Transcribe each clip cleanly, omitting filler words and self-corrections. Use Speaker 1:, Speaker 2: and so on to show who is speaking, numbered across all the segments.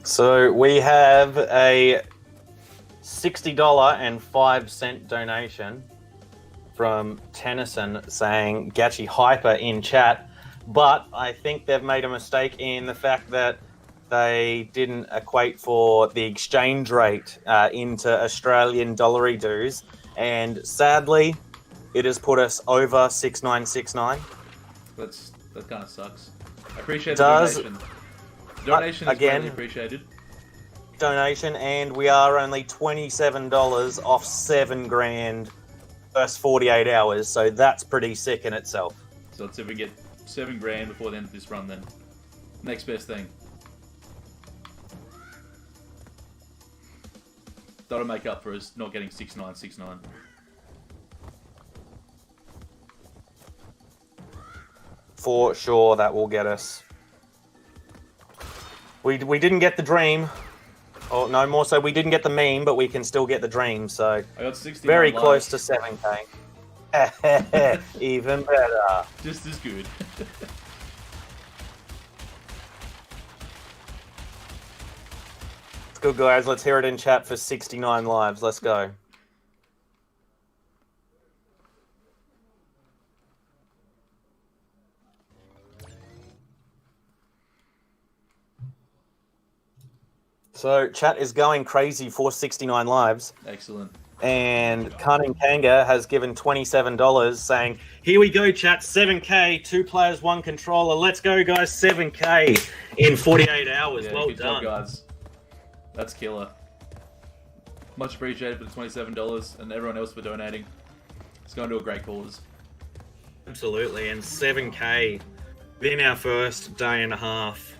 Speaker 1: So we have a $60.05 donation from Tennyson saying Gachi Hyper in chat, but I think they've made a mistake in the fact that they didn't equate for the exchange rate into Australian dollary dues, and sadly, it has put us over 6969.
Speaker 2: That kind of sucks. I appreciate the donation. Donation is
Speaker 1: again,
Speaker 2: greatly appreciated.
Speaker 1: Donation, and we are only $27 off $7,000 first 48 hours, so that's pretty sick in itself.
Speaker 2: So let's see if we get $7,000 before the end of this run then. Next best thing. That'll make up for us not getting 6969.
Speaker 1: For sure, that will get us. We didn't get the dream. Oh, no, more so we didn't get the meme, but we can still get the dream, so...
Speaker 2: I got 60.
Speaker 1: Very close to 7k. Even better.
Speaker 2: Just as good.
Speaker 1: It's good, guys. Let's hear it in chat for 69 lives. Let's go. So, chat is going crazy for 69 lives.
Speaker 2: Excellent.
Speaker 1: And Cunning Kanga has given $27 saying, here we go, chat, 7k, 2 players, 1 controller. Let's go, guys, 7k in 48 hours.
Speaker 2: Yeah,
Speaker 1: well
Speaker 2: good
Speaker 1: done.
Speaker 2: job, guys. That's killer. Much appreciated for the $27 and everyone else for donating. It's going to a great cause.
Speaker 1: Absolutely, and 7k within our first day and a half.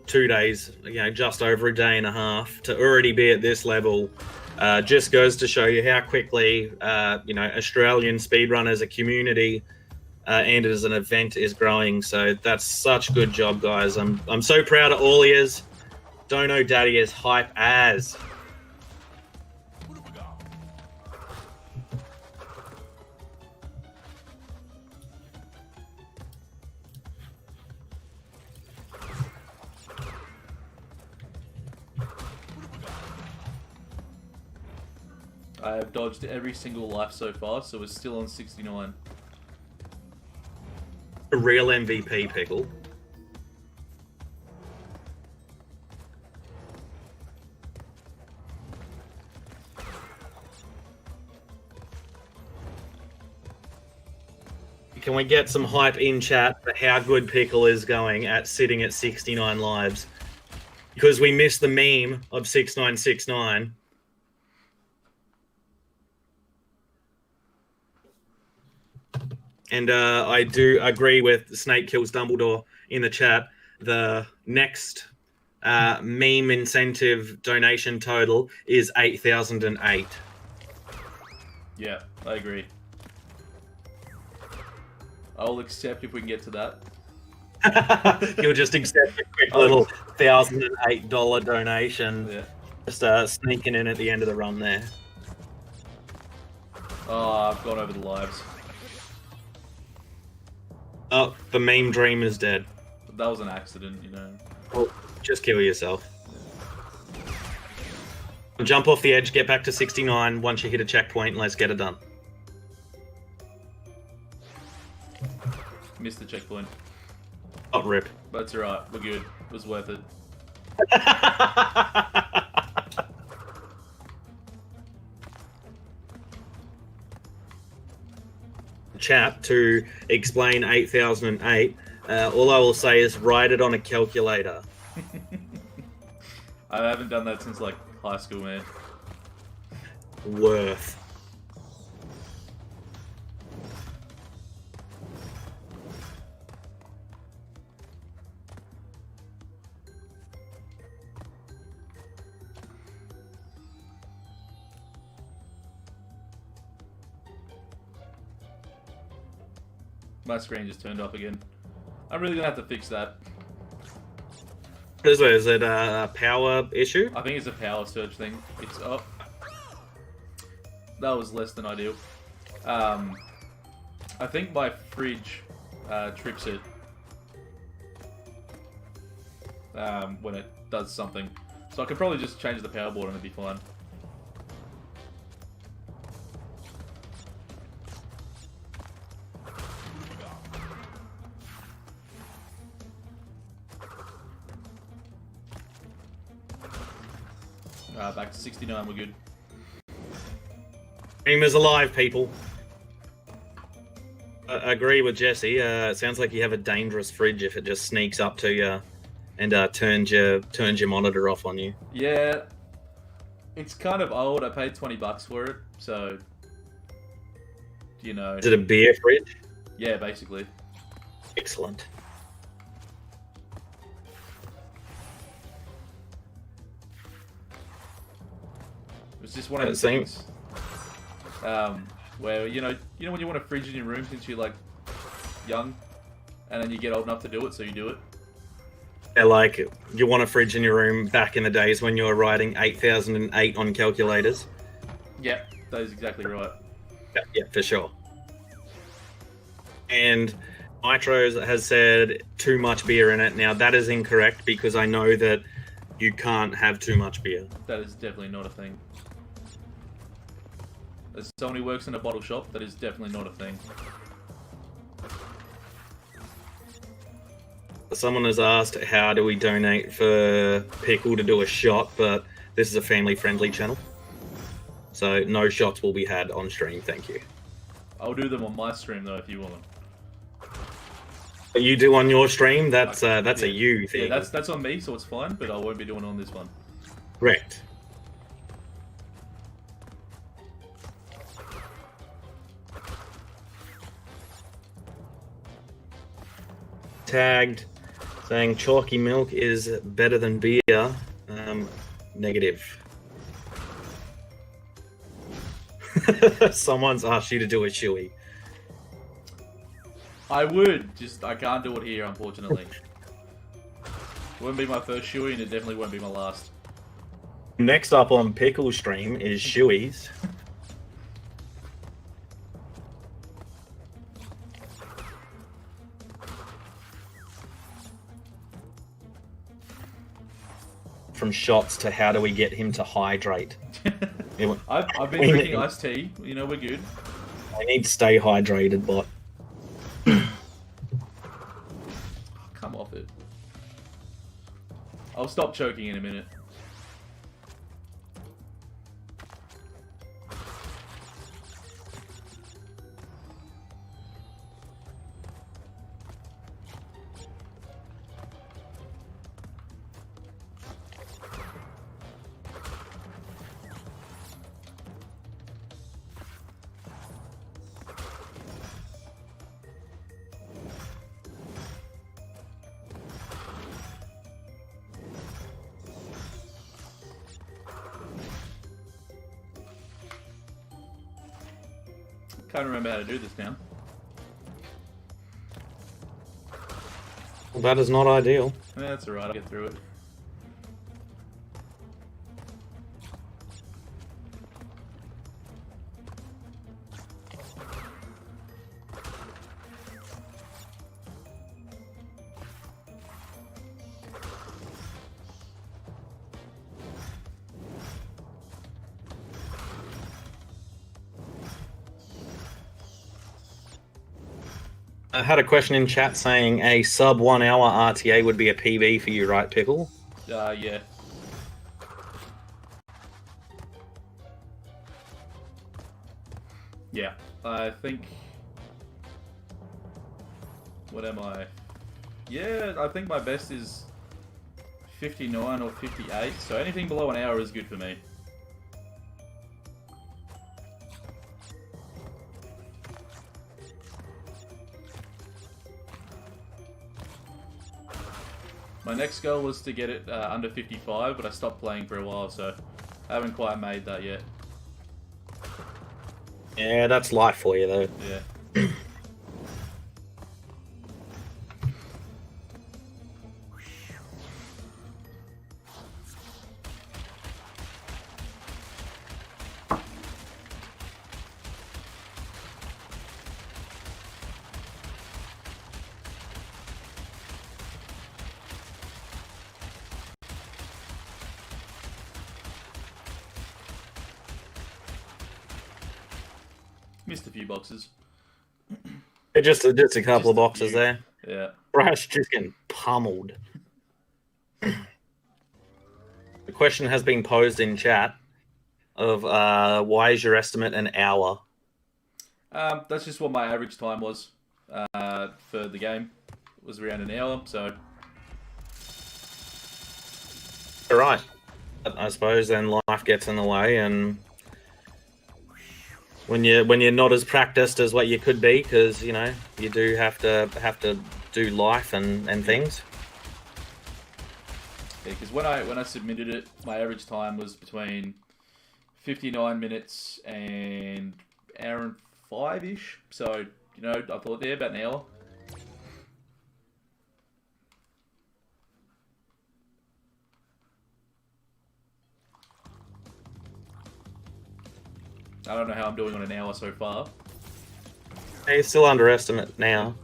Speaker 1: 2 days, just over a day and a half to already be at this level just goes to show you how quickly Australian speedrun as a community and as an event is growing. So that's such good job, guys. I'm so proud of all yous. Dono Daddy is hype as.
Speaker 2: I have dodged every single life so far, so we're still on 69.
Speaker 1: A real MVP, Pickle. Can we get some hype in chat for how good Pickle is going at sitting at 69 lives? Because we missed the meme of 6969. And I do agree with Snake Kills Dumbledore in the chat. The next meme incentive donation total is 8,008.
Speaker 2: Yeah, I agree. I'll accept if we can get to that.
Speaker 1: You'll just accept a quick little $1,008 donation.
Speaker 2: Yeah.
Speaker 1: Just sneaking in at the end of the run there.
Speaker 2: Oh, I've gone over the lives.
Speaker 1: Oh, the meme dream is dead.
Speaker 2: That was an accident, you know.
Speaker 1: Well, just kill yourself. Jump off the edge, get back to 69 once you hit a checkpoint, and let's get it done.
Speaker 2: Missed the checkpoint.
Speaker 1: Oh, rip.
Speaker 2: But it's alright, we're good. It was worth it.
Speaker 1: Chat to explain 8008. All I will say is write it on a calculator.
Speaker 2: I haven't done that since like high school, man.
Speaker 1: Worth.
Speaker 2: My screen just turned off again. I'm really gonna have to fix that.
Speaker 1: Is it a power issue?
Speaker 2: I think it's a power surge thing. It's up. That was less than ideal. I think my fridge trips it. when it does something. So I could probably just change the power board and it'd be fine. Back to 69, we're good.
Speaker 1: Stream is alive, people. I agree with Jesse. It sounds like you have a dangerous fridge if it just sneaks up to you and turns your monitor off on you.
Speaker 2: Yeah, it's kind of old. I paid $20 for it, so you know.
Speaker 1: Is it a beer fridge?
Speaker 2: Yeah, basically.
Speaker 1: Excellent.
Speaker 2: It's just one of those things where you know when you want a fridge in your room since you're like young, and then you get old enough to do it, so you do it.
Speaker 1: Yeah, like you want a fridge in your room back in the days when you were writing 8008 on calculators.
Speaker 2: Yeah, that is exactly right.
Speaker 1: Yeah, for sure. And Nitro has said too much beer in it. Now that is incorrect because I know that you can't have too much beer.
Speaker 2: That is definitely not a thing. As someone who works in a bottle shop, that is definitely not a thing.
Speaker 1: Someone has asked, how do we donate for Pickle to do a shot? But this is a family-friendly channel. So no shots will be had on stream, thank you.
Speaker 2: I'll do them on my stream, though, if you want them.
Speaker 1: You do on your stream? That's a you thing.
Speaker 2: Yeah, that's on me, so it's fine, but I won't be doing it on this one.
Speaker 1: Correct. Tagged saying chalky milk is better than beer. Negative. Someone's asked you to do a shoey.
Speaker 2: I would, just I can't do it here, unfortunately. It wouldn't be my first shoey, and it definitely won't be my last.
Speaker 1: Next up on Pickle stream is shoeys. From shots to how do we get him to hydrate?
Speaker 2: I've been drinking iced tea. You know, we're good.
Speaker 1: I need to stay hydrated, but
Speaker 2: come off it. I'll stop choking in a minute. Can't remember how to do this now.
Speaker 1: well, that is not ideal.
Speaker 2: Yeah, that's alright, I'll get through it.
Speaker 1: I had a question in chat saying a sub 1 hour RTA would be a PB for you, right, Pickle?
Speaker 2: Yeah. Yeah, I think... What am I? Yeah, I think my best is 59 or 58, so anything below an hour is good for me. My next goal was to get it under 55, but I stopped playing for a while, so I haven't quite made that yet.
Speaker 1: Yeah, that's life for you, though.
Speaker 2: Yeah. Missed a few boxes.
Speaker 1: Just a couple of boxes
Speaker 2: few.
Speaker 1: there.
Speaker 2: Yeah.
Speaker 1: Brash just getting pummeled. The question has been posed in chat of why is your estimate an hour?
Speaker 2: That's just what my average time was for the game. It was around an hour, so...
Speaker 1: All right. I suppose then life gets in the way, and when you're not as practiced as what you could be, because you know you do have to do life and things.
Speaker 2: Yeah, because when I submitted it, my average time was between 59 minutes and hour and 5-ish. So, you know, I thought there about an hour. I don't know how I'm doing on an hour so far.
Speaker 1: Hey, it's still underestimate now.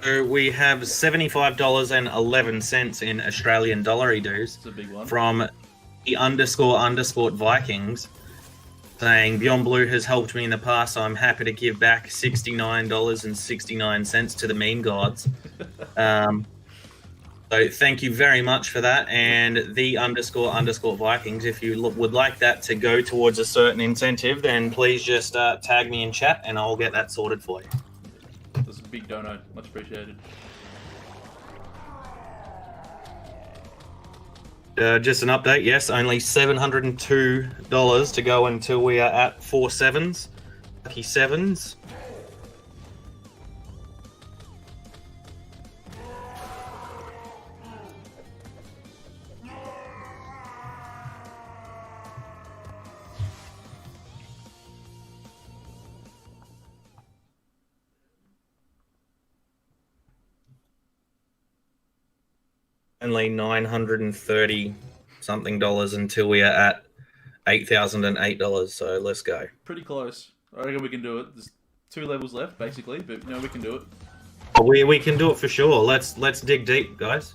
Speaker 1: So we have $75.11 in Australian dollar dues
Speaker 2: It's a big one.
Speaker 1: from the __ Vikings, saying Beyond Blue has helped me in the past, so I'm happy to give back $69.69 to the meme gods. So thank you very much for that. And the __ Vikings, if you would like that to go towards a certain incentive, then please just tag me in chat and I'll get that sorted for you.
Speaker 2: That's a big dono. Much appreciated.
Speaker 1: Just an update, yes, only $702 to go until we are at 4 sevens. Lucky sevens. Only $930 something until we are at $8,008. So let's go.
Speaker 2: Pretty close. I reckon we can do it. There's 2 levels left, basically, but you know we can do it.
Speaker 1: We can do it for sure. Let's dig deep, guys.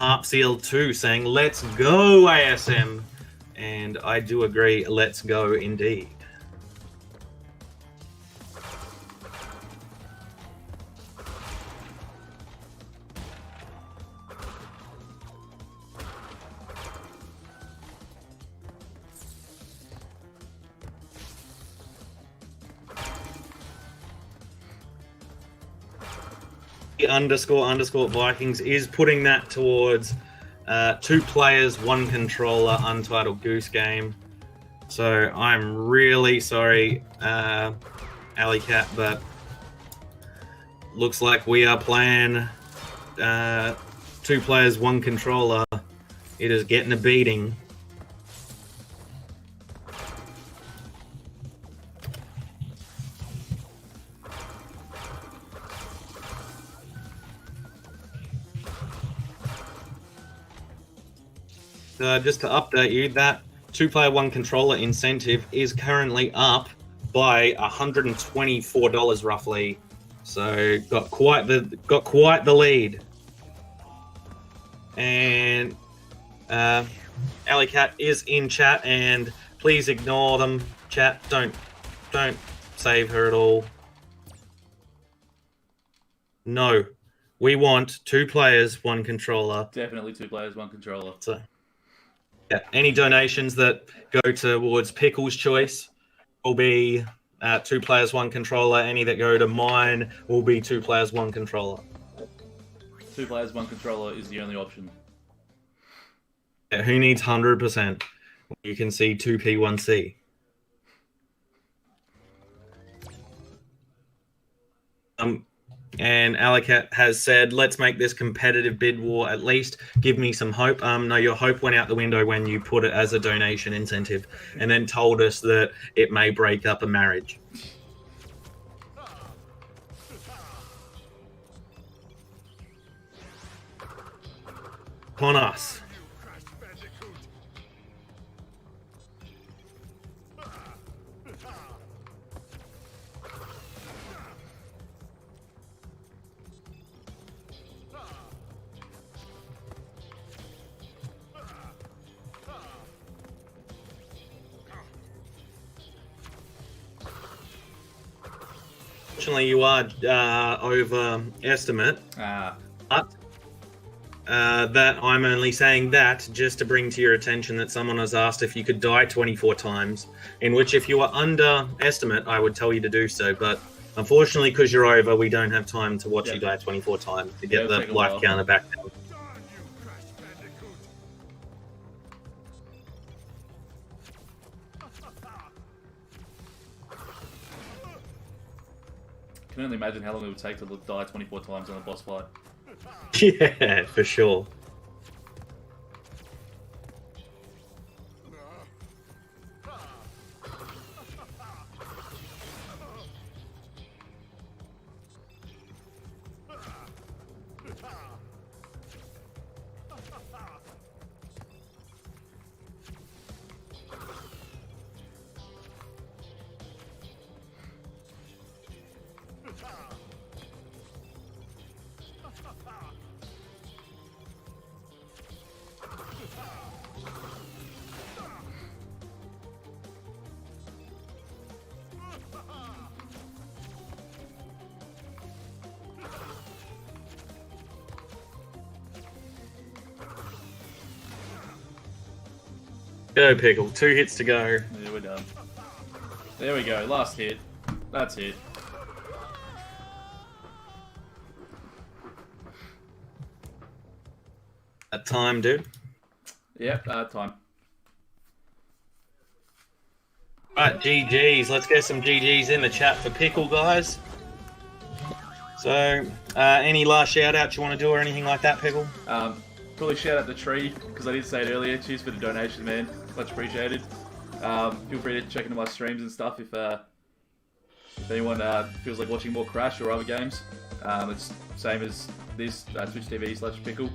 Speaker 1: Arpseal2 saying, let's go, ASM. And I do agree, let's go indeed. The __ Vikings is putting that towards 2 players, 1 controller, Untitled Goose Game. So I'm really sorry, Alley Cat, but looks like we are playing 2 players, 1 controller. It is getting a beating. Just to update you, that 2-player 1 controller incentive is currently up by $124 roughly. So got quite the lead. And Alley Cat is in chat, and please ignore them. Chat, don't save her at all. No, we want 2 players, 1 controller.
Speaker 2: Definitely 2 players, 1 controller.
Speaker 1: So, yeah, any donations that go towards Pickle's Choice will be 2 players, 1 controller. Any that go to mine will be 2 players, 1 controller.
Speaker 2: 2 players, 1 controller is the only option.
Speaker 1: Yeah, who needs 100%? You can see 2P1C. And Alicat has said, let's make this competitive bid war at least. Give me some hope. No, your hope went out the window when you put it as a donation incentive and then told us that it may break up a marriage. upon us. Unfortunately, you are overestimate. But that I'm only saying that just to bring to your attention that someone has asked if you could die 24 times, in which if you are underestimate, I would tell you to do so. But unfortunately, because you're over, we don't have time to watch you die 24 times to get the life counter back down.
Speaker 2: I can only imagine how long it would take to die 24 times on a boss fight.
Speaker 1: Yeah, for sure. Go, Pickle. 2 hits to go.
Speaker 2: Yeah, we're done. There we go. Last hit. That's it.
Speaker 1: That time, dude.
Speaker 2: Yep, time.
Speaker 1: Right, GG's. Let's get some GG's in the chat for Pickle, guys. So, any last shout-outs you want to do or anything like that, Pickle?
Speaker 2: Probably shout out the tree, because I did say it earlier. Cheers for the donation, man. Much appreciated. Feel free to check into my streams and stuff if anyone feels like watching more Crash or other games. It's same as this, Twitch TV/Pickle.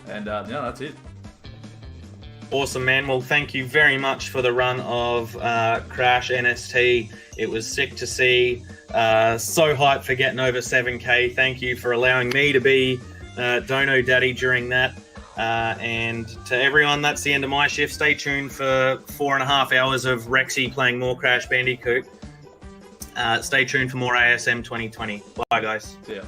Speaker 2: And yeah, that's it.
Speaker 1: Awesome, man. Well, thank you very much for the run of Crash NST. It was sick to see. So hyped for getting over 7K. Thank you for allowing me to be Dono Daddy during that. And to everyone, that's the end of my shift. Stay tuned for 4.5 hours of Rexy playing more Crash Bandicoot. Stay tuned for more ASM 2020. Bye, guys.
Speaker 2: See ya.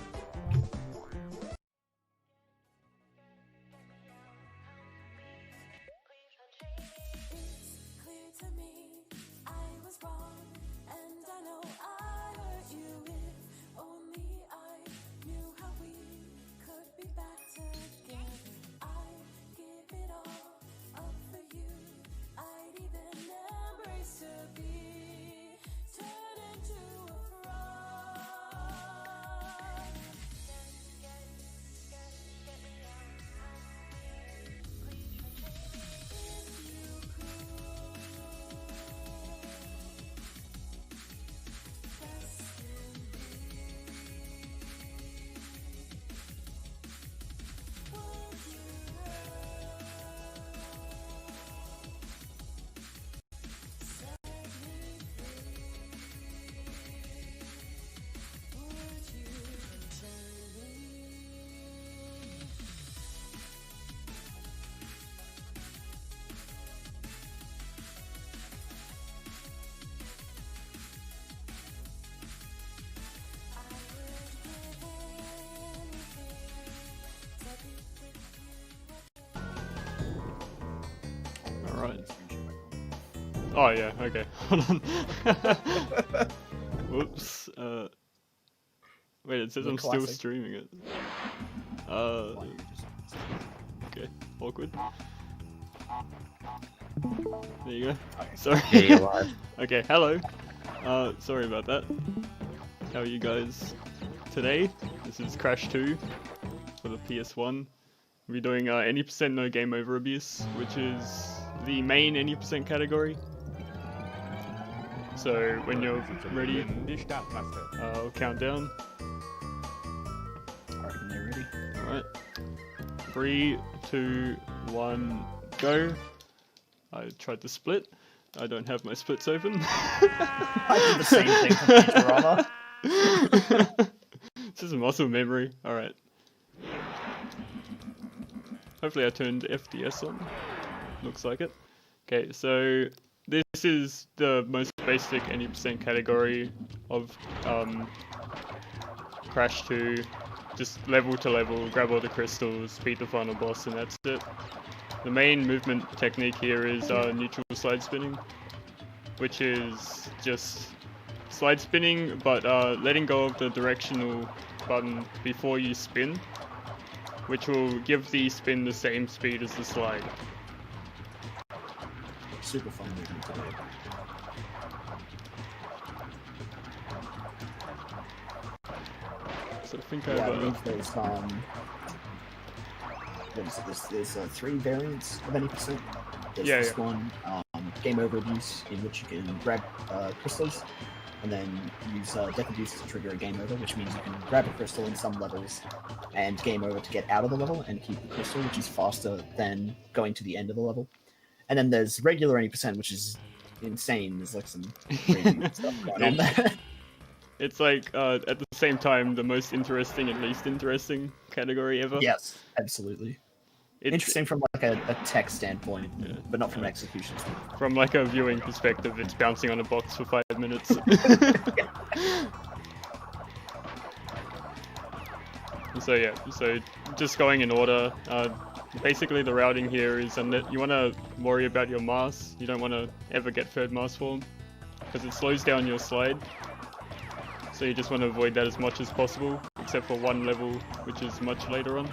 Speaker 3: Alright. Oh yeah, okay. Hold on. Whoops. Wait, it says I'm still streaming it. Okay, awkward. There you go. Sorry.
Speaker 4: Yeah, you're live.
Speaker 3: Okay, hello. Sorry about that. How are you guys today? This is Crash 2 for the PS1. We're doing any percent no game over abuse, which is the main any percent category. So when you're ready, I'll count down.
Speaker 4: Alright, when they're ready.
Speaker 3: Alright. 3, 2, 1, go. I tried to split. I don't have my splits open.
Speaker 4: I did the same thing for Futurama.
Speaker 3: This is muscle memory. Alright. Hopefully I turned FDS on. Looks like it. Okay, so this is the most basic any percent category of Crash 2. Just level to level, grab all the crystals, beat the final boss, and that's it. The main movement technique here is neutral slide spinning, which is just slide spinning, but letting go of the directional button before you spin, which will give the spin the same speed as the slide.
Speaker 4: Super fun movement today.
Speaker 3: So I think
Speaker 4: Yeah, I
Speaker 3: I've
Speaker 4: believe there's there's 3 variants of any percent. There's
Speaker 3: Yeah,
Speaker 4: this
Speaker 3: yeah.
Speaker 4: one, game over abuse, in which you can grab crystals, and then use death abuse to trigger a game over, which means you can grab a crystal in some levels, and game over to get out of the level and keep the crystal, which is faster than going to the end of the level. And then there's regular any percent, which is insane. There's like some crazy stuff going on there.
Speaker 3: It's like, at the same time, the most interesting and least interesting category ever.
Speaker 4: Yes, absolutely. Interesting from like a tech standpoint,
Speaker 3: Yeah.
Speaker 4: but not from an execution standpoint.
Speaker 3: From like a viewing perspective, it's bouncing on a box for 5 minutes. So yeah, so just going in order. Basically, the routing here is you want to worry about your mass. You don't want to ever get third mass form because it slows down your slide. So you just want to avoid that as much as possible, except for one level, which is much later on.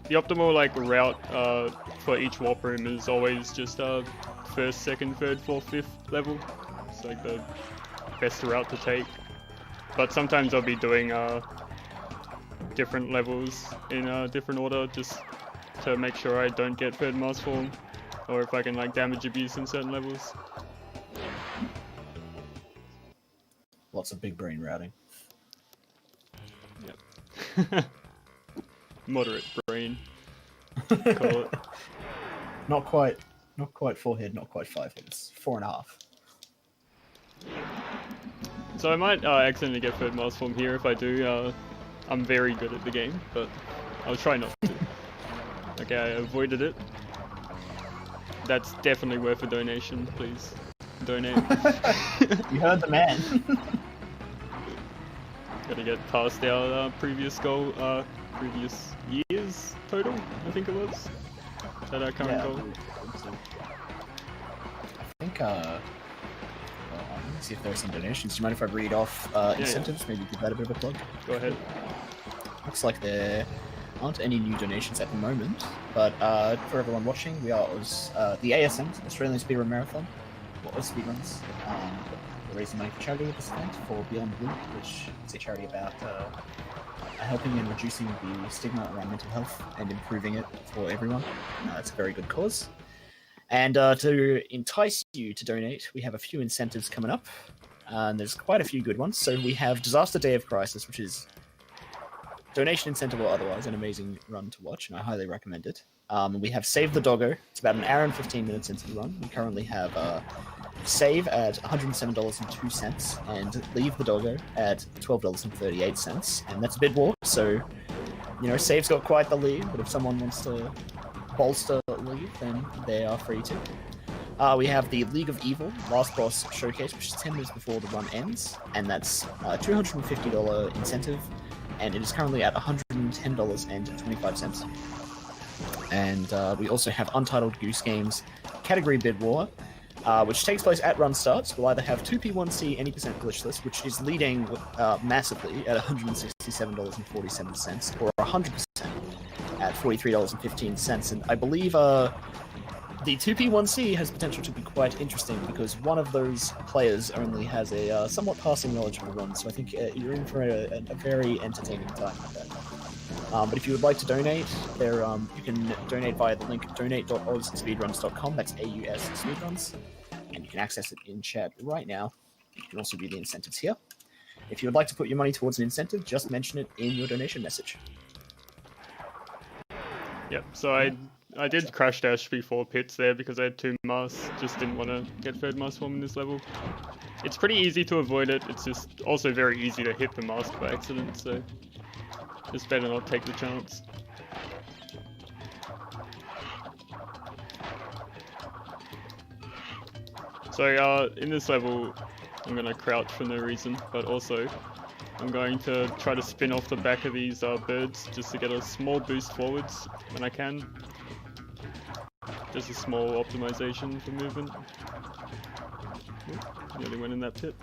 Speaker 3: The optimal route for each warp room is always just first, second, third, fourth, fifth level. It's like the best route to take. But sometimes I'll be doing different levels in a different order just to make sure I don't get third mass form, or if I can damage abuse in certain levels.
Speaker 4: Lots of big brain routing.
Speaker 3: Yep. Moderate brain. Call it.
Speaker 4: Not quite 4 head, not quite 5 head. It's 4.5.
Speaker 3: So I might accidentally get third mass form here. If I do, I'm very good at the game, but I'll try not to. Okay, I avoided it. That's definitely worth a donation, please. Donate.
Speaker 4: You heard the man.
Speaker 3: Gotta get past our previous goal, previous years total, I think it was. Is that our current goal?
Speaker 4: I think, let me see if there are some donations. Do you mind if I read off incentives? Maybe give that a bit of a plug?
Speaker 3: Go ahead.
Speaker 4: Looks like there aren't any new donations at the moment, but for everyone watching, we are the ASMs, Australian Speedrun Marathon, or Speedruns. We're raising money for charity at this event for Beyond Blue, which is a charity about helping and reducing the stigma around mental health and improving it for everyone. It's a very good cause. And to entice you to donate, we have a few incentives coming up, and there's quite a few good ones. So we have Disaster Day of Crisis, which is donation incentive or otherwise an amazing run to watch, and I highly recommend it. We have Save the Doggo. It's about an hour and 15 minutes into the run. We currently have Save at $107.02 and Leave the Doggo at $12.38, and that's a bid war. So, Save's got quite the lead, but if someone wants to bolster Leave, then they are free to. We have the League of Evil Last Boss Showcase, which is 10 minutes before the run ends, and that's a $250 incentive, and it is currently at $110.25. And we also have Untitled Goose Games Category Bid War, which takes place at run starts. We'll either have 2P1C any percent glitchless, which is leading massively at $167.47, or 100% at $43.15. And I believe the 2P1C has potential to be quite interesting because one of those players only has a somewhat passing knowledge of the run, so I think you're in for a very entertaining time with that. But if you would like to donate, you can donate via the link donate.ausspeedruns.com. That's AUS Speedruns, and you can access it in chat right now. You can also view the incentives here. If you would like to put your money towards an incentive, just mention it in your donation message.
Speaker 3: Yep, so I did crash dash before pits there because I had 2 masks, just didn't want to get third mask form in this level. It's pretty easy to avoid it, it's just also very easy to hit the mask by accident, so it's better not take the chance. So in this level, I'm going to crouch for no reason, but also I'm going to try to spin off the back of these birds just to get a small boost forwards when I can. Just a small optimization for movement. Oop, nearly went in that pit.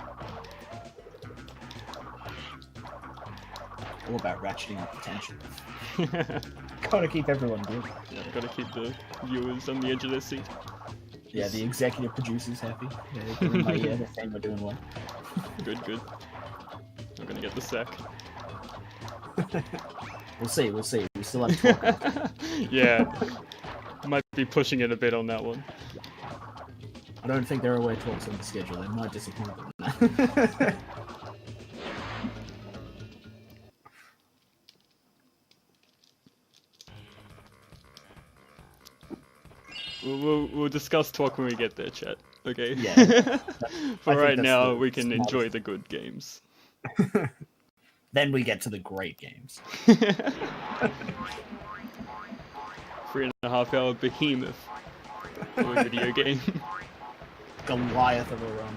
Speaker 4: All about ratcheting up the tension. Gotta keep everyone good.
Speaker 3: Yeah, gotta keep the viewers on the edge of their seat.
Speaker 4: Yeah, the executive producer's happy. Yeah, they're in my ear, they're saying we're doing well.
Speaker 3: Good, good. I'm gonna get the sack.
Speaker 4: We'll see, we'll see. We still have 12.
Speaker 3: Yeah, might be pushing it a bit on that one.
Speaker 4: I don't think there are away talks on the schedule. They might disappoint them.
Speaker 3: We'll discuss talk when we get there, chat. Okay.
Speaker 4: Yeah.
Speaker 3: For right now, we can enjoy the good games.
Speaker 4: Then we get to the great games.
Speaker 3: 3.5 hour behemoth of a video game.
Speaker 4: Goliath of a run.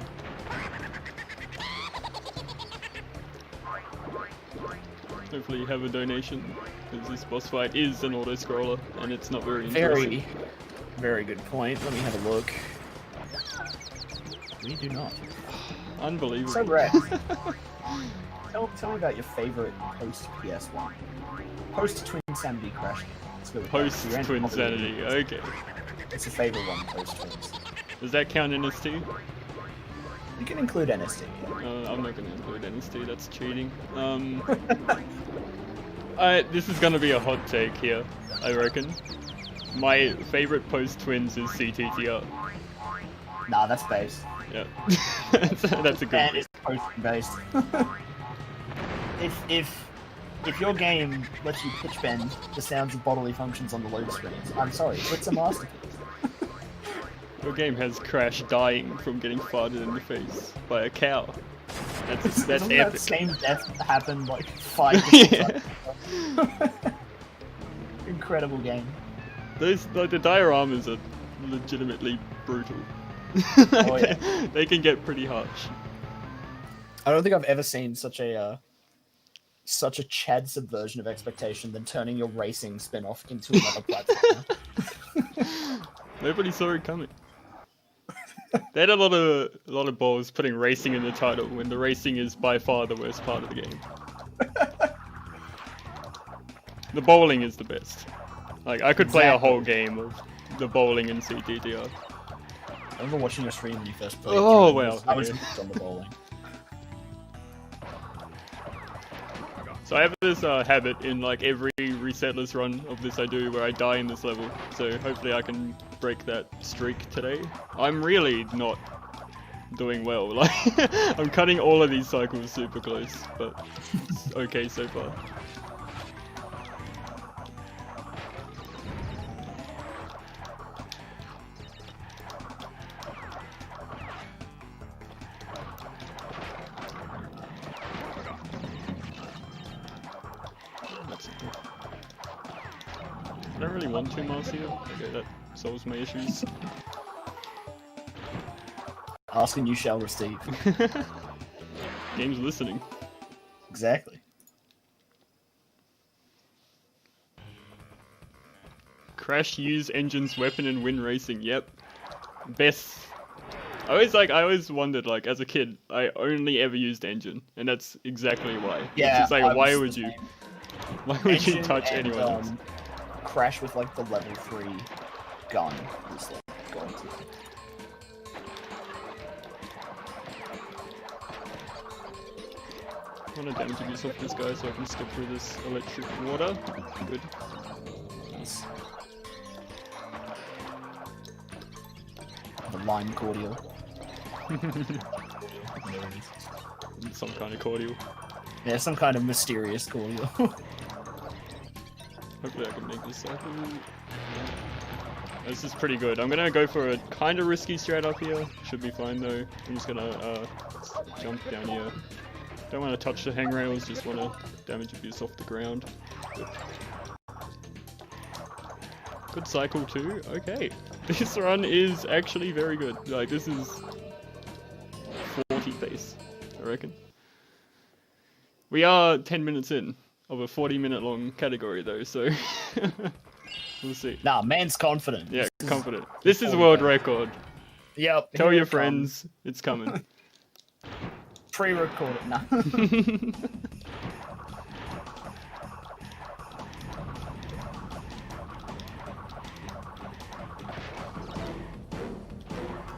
Speaker 3: Hopefully you have a donation, because this boss fight is an auto-scroller, and it's not very interesting.
Speaker 4: Very good point. Let me have a look. We do not.
Speaker 3: Unbelievable.
Speaker 4: So rare. Tell me about your favorite post PS1. Post Twin Sanity Crash.
Speaker 3: Post Twin Sanity, okay.
Speaker 4: It's a favorite one, post Twins.
Speaker 3: Does that count NST?
Speaker 4: You can include NST.
Speaker 3: I'm not gonna include NST, that's cheating. This is gonna be a hot take here, I reckon. My favorite post Twins is CTTR.
Speaker 4: Nah, that's base.
Speaker 3: Yeah. that's a good
Speaker 4: And it's post based. If your game lets you pitch bend the sounds of bodily functions on the load screens, I'm sorry, it's a masterpiece.
Speaker 3: Your game has Crash dying from getting farted in the face by a cow. That's
Speaker 4: Doesn't
Speaker 3: epic.
Speaker 4: that same death happen like 5 times? Incredible game.
Speaker 3: The dioramas are legitimately brutal.
Speaker 4: Oh, yeah.
Speaker 3: They can get pretty harsh.
Speaker 4: I don't think I've ever seen such a Chad subversion of expectation than turning your racing spin-off into another platform.
Speaker 3: Nobody saw it coming. They had a lot of balls putting racing in the title when the racing is by far the worst part of the game. The bowling is the best. Like, I could play a whole game of the bowling in CTTR.
Speaker 4: I remember watching your stream when you first played.
Speaker 3: Oh, well.
Speaker 4: I was hooked on the bowling.
Speaker 3: So I have this habit in like every resetless run of this I do where I die in this level. So hopefully I can break that streak today. I'm really not doing well. Like, I'm cutting all of these cycles super close, but it's okay so far. I don't really want 2 miles here. Okay, that solves my issues.
Speaker 4: Ask and you shall receive.
Speaker 3: Game's listening.
Speaker 4: Exactly.
Speaker 3: Crash, use engine's weapon and win racing. Yep. Best. I always wondered, like, as a kid, I only ever used engine, and that's exactly why.
Speaker 4: Yeah.
Speaker 3: It's just like, why would you
Speaker 4: Engine
Speaker 3: touch
Speaker 4: and,
Speaker 3: anyone else?
Speaker 4: Crash with like the level 3 gun is like going to.
Speaker 3: I want to damage abuse off this guy so I can skip through this electric water. Good.
Speaker 4: Nice. The lime cordial.
Speaker 3: some kind of cordial.
Speaker 4: Yeah, some kind of mysterious cordial.
Speaker 3: Hopefully I can make this cycle. This is pretty good. I'm gonna go for a kind of risky strat up here. Should be fine though. I'm just gonna jump down here. Don't want to touch the hangrails, just want to damage abuse off the ground. Good cycle too. Okay. This run is actually very good. Like, this is 40 pace, I reckon. We are 10 minutes in of a 40-minute long category though, so we'll see.
Speaker 4: Nah, man's confident.
Speaker 3: Yeah, confident. This is world record.
Speaker 4: Yep.
Speaker 3: Tell
Speaker 4: here
Speaker 3: your
Speaker 4: it
Speaker 3: friends, it's coming.
Speaker 4: comes. Pre-record it. Nah.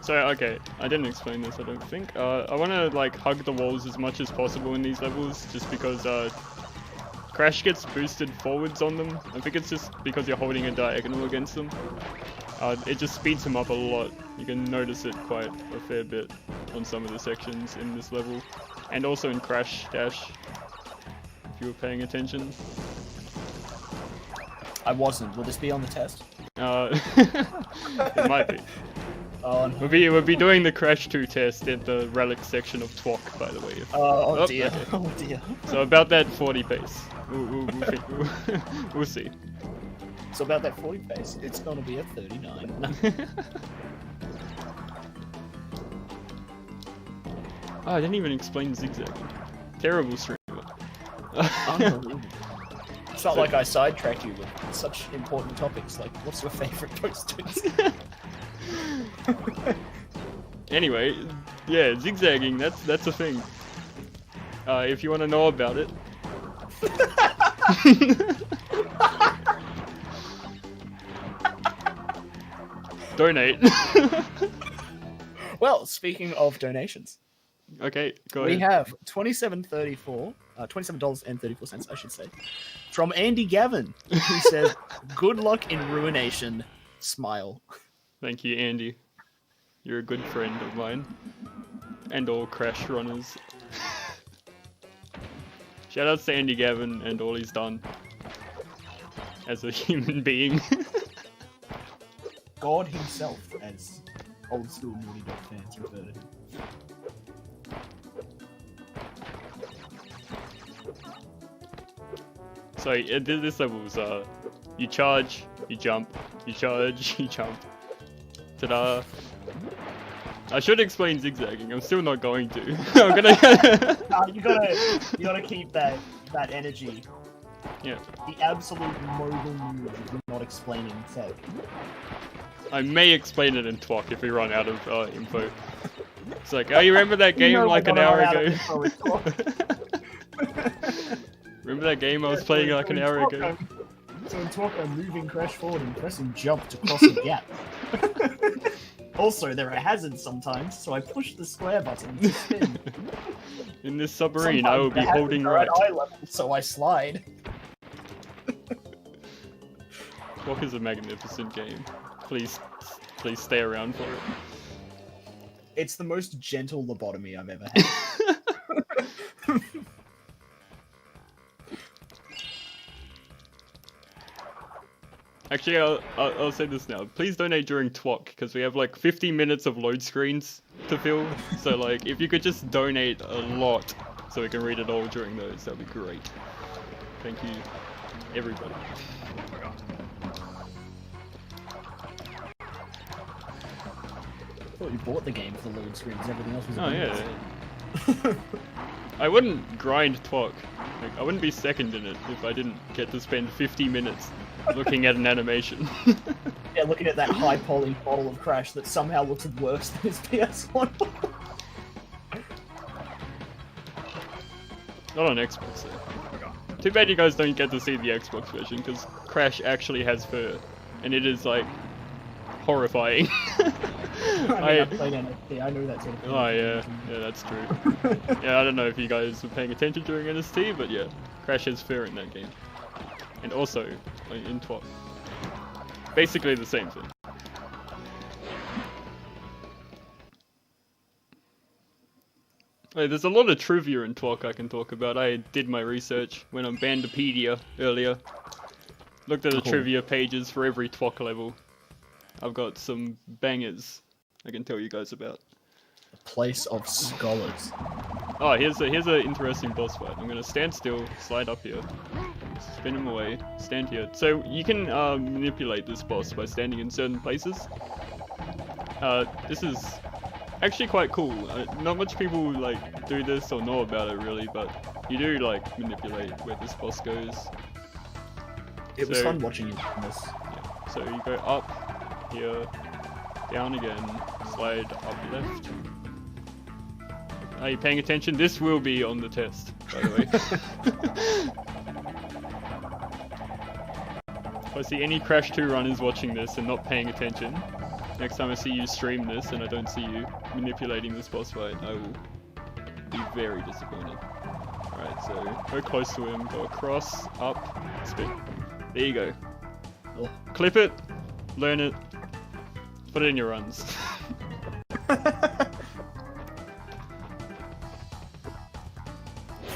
Speaker 3: So, okay, I didn't explain this, I don't think. I want to, like, hug the walls as much as possible in these levels, just because, Crash gets boosted forwards on them. I think it's just because you're holding a diagonal against them. It just speeds him up a lot. You can notice it quite a fair bit on some of the sections in this level. And also in Crash Dash, if you were paying attention.
Speaker 4: I wasn't. Will this be on the test?
Speaker 3: It might be.
Speaker 4: Oh, no.
Speaker 3: We'll be doing the Crash 2 test in the relic section of TWOC, by the way.
Speaker 4: Oh dear.
Speaker 3: Okay.
Speaker 4: Oh dear.
Speaker 3: So about that 40 pace. We'll see.
Speaker 4: So about that 40 pace, it's gonna be a 39.
Speaker 3: Oh, I didn't even explain zigzagging. Terrible streamer.
Speaker 4: Unbelievable. It's not like I sidetracked you with such important topics like what's your favorite post-its?
Speaker 3: Anyway, yeah, zigzagging, that's a thing. If you want to know about it. Donate.
Speaker 4: Well, speaking of donations,
Speaker 3: Okay, go
Speaker 4: we
Speaker 3: ahead.
Speaker 4: have $27.34, I should say, from Andy Gavin, who says, "Good luck in Ruination. Smile."
Speaker 3: Thank you, Andy. You're a good friend of mine. And all Crash runners. Shoutouts to Andy Gavin and all he's done. As a human being.
Speaker 4: God himself, as old school Naughty Dog fans refer to him.
Speaker 3: So this level's you charge, you jump, you charge, you jump. Ta-da! I should explain zigzagging. I'm still not going to. I'm gonna.
Speaker 4: You gotta keep that energy.
Speaker 3: Yeah.
Speaker 4: The absolute mogul move of not explaining tech.
Speaker 3: I may explain it in TWOC if we run out of info. It's like, oh, you remember that game like an hour ago? Remember that game I was playing like an hour ago?
Speaker 4: So in TWOC, I'm moving Crash forward and pressing jump to cross a gap. Also, there are hazards sometimes, so I push the square button to spin.
Speaker 3: In this submarine, I will be holding right.
Speaker 4: Eye level, so I slide.
Speaker 3: TWOC is a magnificent game. Please stay around for it.
Speaker 4: It's the most gentle lobotomy I've ever had.
Speaker 3: Actually, I'll say this now. Please donate during TWOC, because we have like 50 minutes of load screens to fill. So like, if you could just donate a lot, so we can read it all during those, that'd be great. Thank you, everybody.
Speaker 4: I thought you bought the game for the load screens. Everything else was.
Speaker 3: Oh yeah. I wouldn't grind TWOC. Like, I wouldn't be second in it if I didn't get to spend 50 minutes looking at an animation.
Speaker 4: Yeah, looking at that high poly model of Crash that somehow looks worse than his PS1.
Speaker 3: Not on Xbox though. Too bad you guys don't get to see the Xbox version, because Crash actually has fur, and it is like horrifying.
Speaker 4: I played NXT, I know that sort of thing.
Speaker 3: Oh yeah, that's true. Yeah, I don't know if you guys were paying attention during NST, but yeah, Crash has fur in that game. And also, like, in TWOC. Basically the same thing. Hey, there's a lot of trivia in TWOC I can talk about. I did my research, went on Bandipedia earlier. Looked at the trivia pages for every TWOC level. I've got some bangers I can tell you guys about.
Speaker 4: A place of scholars.
Speaker 3: Oh, here's an interesting boss fight. I'm gonna stand still, slide up here, spin him away, stand here. So you can manipulate this boss by standing in certain places. This is actually quite cool. Not much people like do this or know about it really, but you do like manipulate where this boss goes.
Speaker 4: It was fun watching you on this.
Speaker 3: Yeah. So you go up here, down again, slide up left. Are you paying attention? This will be on the test, by the way. If I see any Crash 2 runners watching this and not paying attention, next time I see you stream this and I don't see you manipulating this boss fight, I will be very disappointed. Alright, so go close to him, go across, up, spin. There you go.
Speaker 4: Oh.
Speaker 3: Clip it, learn it, put it in your runs.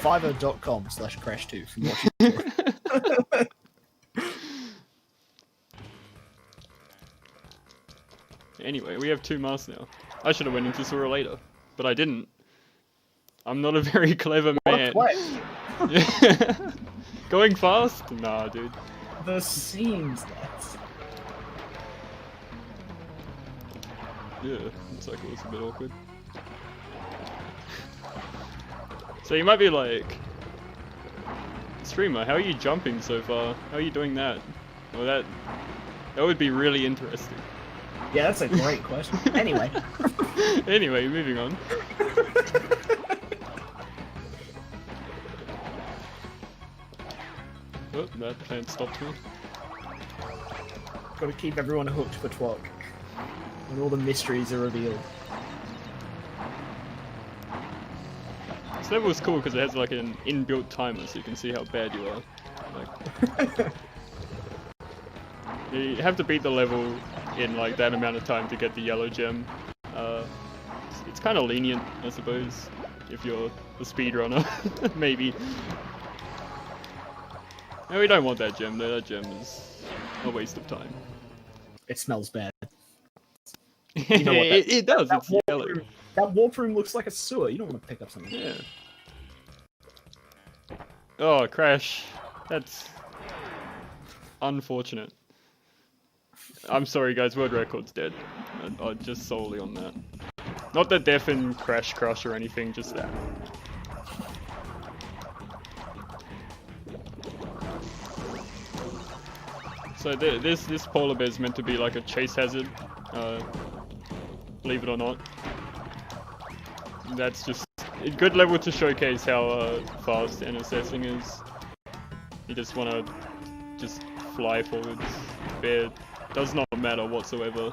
Speaker 4: Fiverr.com/crash2 for watching.
Speaker 3: Anyway, we have 2 masks now. I should have went into Sora later, but I didn't. I'm not a very clever man. Going fast? Nah, dude.
Speaker 4: The seams.
Speaker 3: Yeah, looks like it was a bit awkward. So you might be like, streamer, how are you jumping so far? How are you doing that? Well, that would be really interesting.
Speaker 4: Yeah, that's a great question. Anyway.
Speaker 3: Anyway, moving on. Oh, that plant stopped me.
Speaker 4: Got to keep everyone hooked for TWOC. When all the mysteries are revealed.
Speaker 3: This level is cool because it has like an inbuilt timer so you can see how bad you are. Like, you have to beat the level in like that amount of time to get the yellow gem. It's kind of lenient, I suppose, if you're a speedrunner, maybe. No, we don't want that gem though, that gem is a waste of time.
Speaker 4: It smells bad. You know what
Speaker 3: it does, it's yellow.
Speaker 4: That warp room looks like a sewer, you don't want to pick up something.
Speaker 3: Yeah. Oh, Crash. That's unfortunate. I'm sorry guys, world record's dead. Just solely on that. Not the death in Crash Crush or anything, just that. So this polar bear is meant to be like a chase hazard, believe it or not. That's just a good level to showcase how fast NSSing is. You just want to just fly forwards. Bear does not matter whatsoever.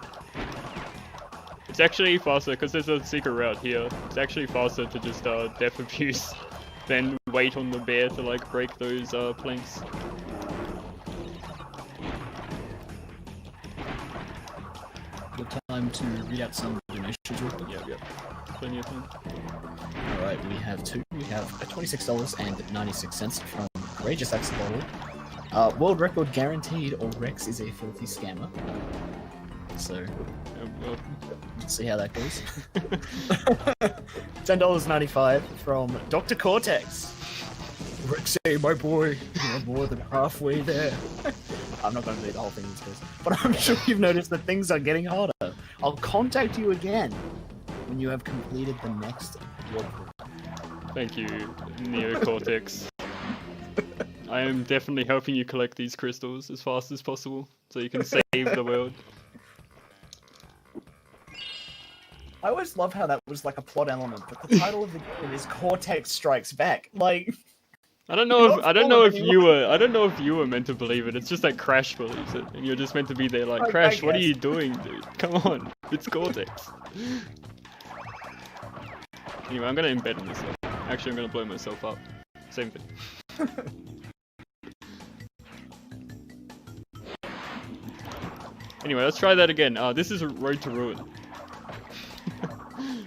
Speaker 3: It's actually faster, because there's a secret route here, it's actually faster to just death abuse than wait on the bear to like break those planks.
Speaker 4: Good time to read out some donations real quick.
Speaker 3: Yep. Plenty of time.
Speaker 4: Alright, we have 2. We have $26.96 from Courageous Axolotl. World record guaranteed, or Rex is a filthy scammer. So,
Speaker 3: Well,
Speaker 4: let's see how that goes. $10.95 from Dr. Cortex. Rexy, my boy, you're more than halfway there. I'm not going to do the whole thing in this case, but I'm sure you've noticed that things are getting harder. I'll contact you again when you have completed the next walkthrough.
Speaker 3: thank you, Neocortex. I am definitely helping you collect these crystals as fast as possible, so you can save the world.
Speaker 4: I always love how that was like a plot element, but the title of the game is Cortex Strikes Back. Like,
Speaker 3: I don't know if you were meant to believe it. It's just that Crash believes it, and you're just meant to be there like, Crash, what are you doing, dude? Come on, it's Cortex. Anyway, I'm gonna embed in this level. Actually, I'm gonna blow myself up. Same thing. Anyway, let's try that again. This is Road to Ruin.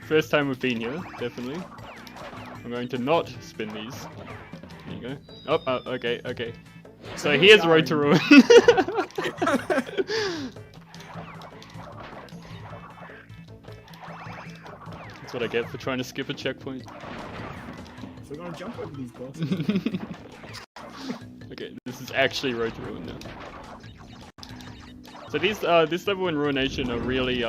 Speaker 3: First time we've been here, definitely. I'm going to not spin these. There you go. Oh, okay, okay. So here's Road to Ruin. That's what I get for trying to skip a checkpoint.
Speaker 4: So we're gonna jump over these bosses.
Speaker 3: Okay, this is actually Road to Ruin now. So these, this level in Ruination are really,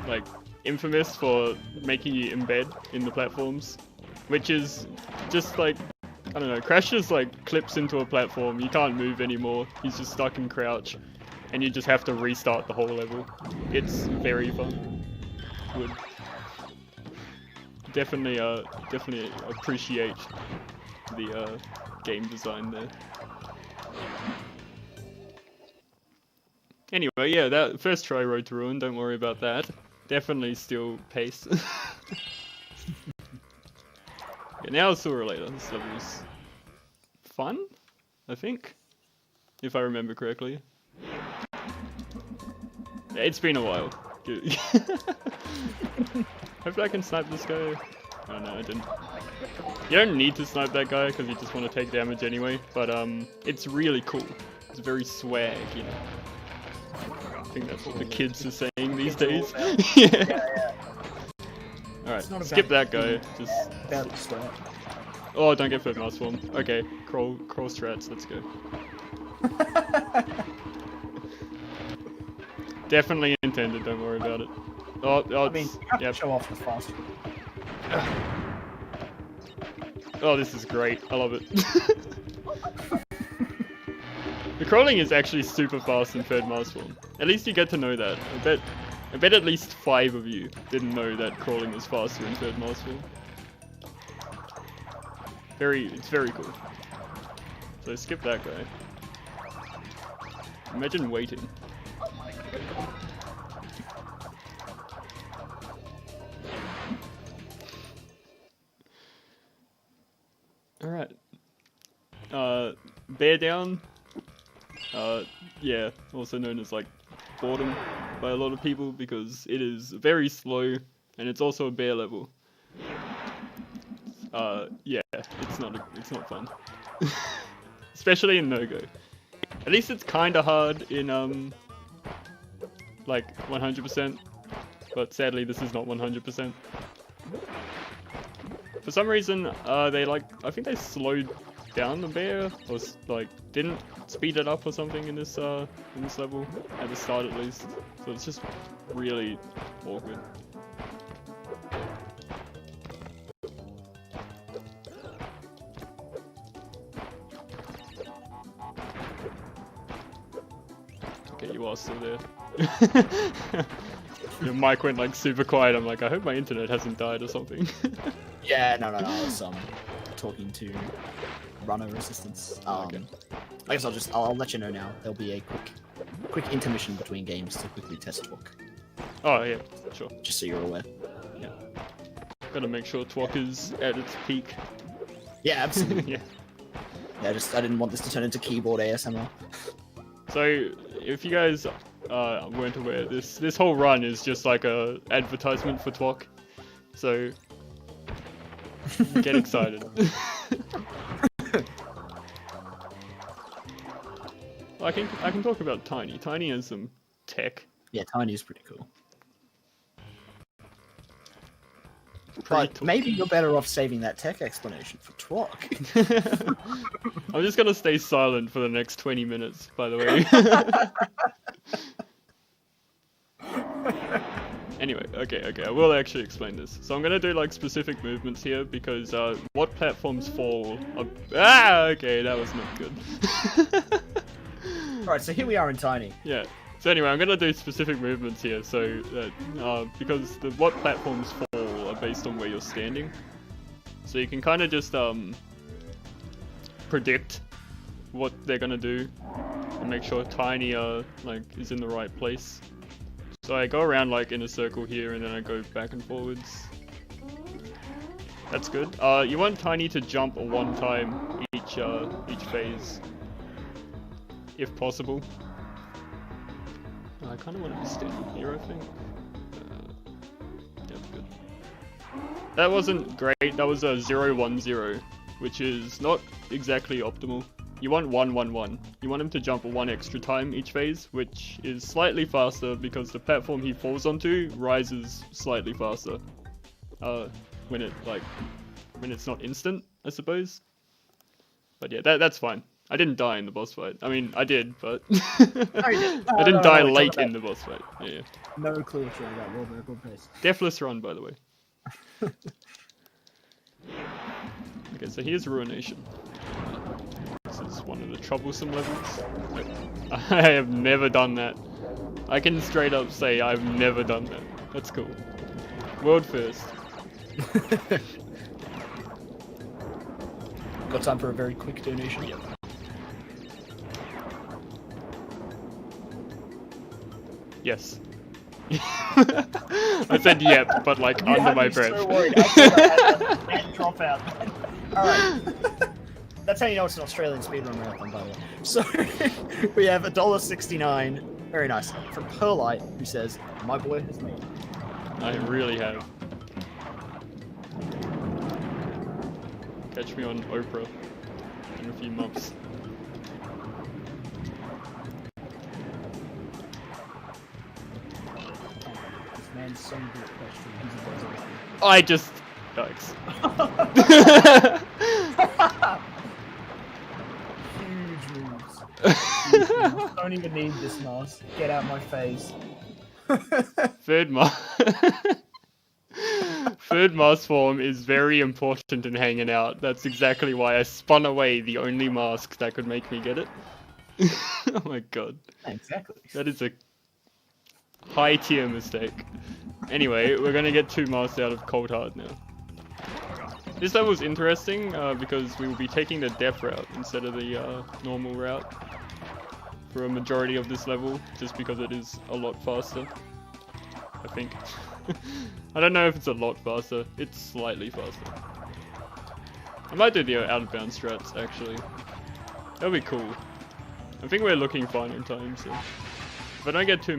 Speaker 3: like, infamous for making you embed in the platforms. Which is just like, I don't know, Crash just like clips into a platform, you can't move anymore, he's just stuck in crouch, and you just have to restart the whole level. It's very fun. Would definitely appreciate the game design there. Anyway, yeah, that first try Road to Ruin, don't worry about that. Definitely still pace. Okay, now Sewer later. This level's fun, I think, if I remember correctly. Yeah, it's been a while. Hopefully I can snipe this guy. Oh no, I didn't. You don't need to snipe that guy because you just want to take damage anyway, but it's really cool. It's very swag, you know. I think that's what the kids are saying these days. Yeah. Alright, skip that guy. Just. Oh, don't get third mouse form. Okay, crawl strats. Let's go. Definitely intended. Don't worry about it. Oh,
Speaker 4: I mean, you have to show off the fast.
Speaker 3: Oh, this is great. I love it. The crawling is actually super fast in third mouse form. At least you get to know that. I bet at least 5 of you didn't know that crawling was faster in third mouse form. It's very cool. So skip that guy. Imagine waiting. Alright. Bear down. Yeah, also known as like boredom by a lot of people because it is very slow and it's also a bear level. Yeah, it's not fun. Especially in no-go. At least it's kinda hard in like 100%, but sadly this is not 100%. For some reason, I think they slowed down the bear, or like didn't speed it up or something in this level, at the start at least. So it's just really awkward. Okay, you are still there. Your mic went like super quiet. I'm like, I hope my internet hasn't died or something.
Speaker 4: Yeah, no, I was talking to runner assistants.
Speaker 3: Okay.
Speaker 4: I guess I'll let you know now. There'll be a quick intermission between games to quickly test Twok.
Speaker 3: Oh yeah, sure.
Speaker 4: Just so you're aware.
Speaker 3: Yeah. Gotta make sure Twok is at its peak.
Speaker 4: Yeah, absolutely.
Speaker 3: Yeah.
Speaker 4: Yeah, I didn't want this to turn into keyboard ASMR.
Speaker 3: So, if you guys weren't aware, this whole run is just like a advertisement for Twok. So, get excited. I can talk about Tiny. Tiny has some tech.
Speaker 4: Yeah, Tiny is pretty cool.
Speaker 3: Pretty
Speaker 4: But maybe you're better off saving that tech explanation for Twok.
Speaker 3: I'm just gonna stay silent for the next 20 minutes, by the way. Anyway, okay, I will actually explain this. So I'm gonna do like specific movements here because what platforms fall okay, that was not good.
Speaker 4: Alright, so here we are in Tiny.
Speaker 3: Yeah. So anyway, I'm gonna do specific movements here, so because what platforms fall are based on where you're standing. So you can kind of just predict what they're gonna do and make sure Tiny like is in the right place. So I go around like in a circle here and then I go back and forwards. That's good. You want Tiny to jump one time each phase, if possible. I kind of want to be standing here, I think. That's good. That wasn't great. That was a 0-1-0, which is not exactly optimal. You want 1-1-1. You want him to jump 1 extra time each phase, which is slightly faster because the platform he falls onto rises slightly faster. When it's not instant, I suppose. But yeah, that's fine. I didn't die in the boss fight. I mean, I did, but I didn't die late in the boss fight. Yeah.
Speaker 4: No clue what you're on about. Well, very good place.
Speaker 3: Deathless run, by the way. Okay, so here's Ruination. This is one of the troublesome levels. I have never done that. I can straight up say I've never done that. That's cool. World first.
Speaker 4: Got time for a very quick donation?
Speaker 3: Yep. Yes. I said yep, but like under my breath.
Speaker 4: So worried. I thought I had drop out. Alright. That's how you know it's an Australian speedrun marathon, by the way. So, we have $1.69. Very nice. From Perlite, who says, my boy has made it.
Speaker 3: I really have. Catch me on Oprah in a few months.
Speaker 4: This man's so good at question. He's a buzzer.
Speaker 3: I just... Yikes.
Speaker 4: Huge moves. Huge moves. Don't even need this mask. Get out my face.
Speaker 3: Third mask form is very important in hanging out. That's exactly why I spun away the only mask that could make me get it. Oh my god.
Speaker 4: Exactly.
Speaker 3: That is a high tier mistake. Anyway, we're gonna get 2 masks out of Cold Hard now. This level's interesting because we will be taking the death route instead of the normal route for a majority of this level, just because it is a lot faster, I think. I don't know if it's a lot faster, it's slightly faster. I might do the out of bounds strats actually. That'll be cool. I think we're looking fine on time, so if I don't get 2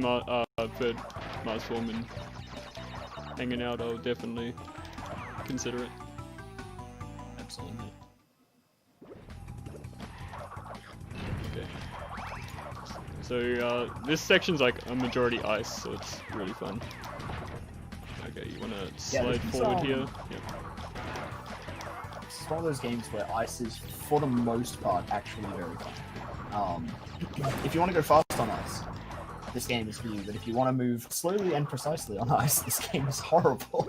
Speaker 3: third mask form and hanging out, I'll definitely consider it.
Speaker 4: Absolutely.
Speaker 3: Okay. So this section's like a majority ice, so it's really fun. Okay, you wanna slide forward here? Yep.
Speaker 4: This is one of those games where ice is, for the most part, actually very fun. If you want to go fast on ice, this game is for you, but if you want to move slowly and precisely on ice, this game is horrible.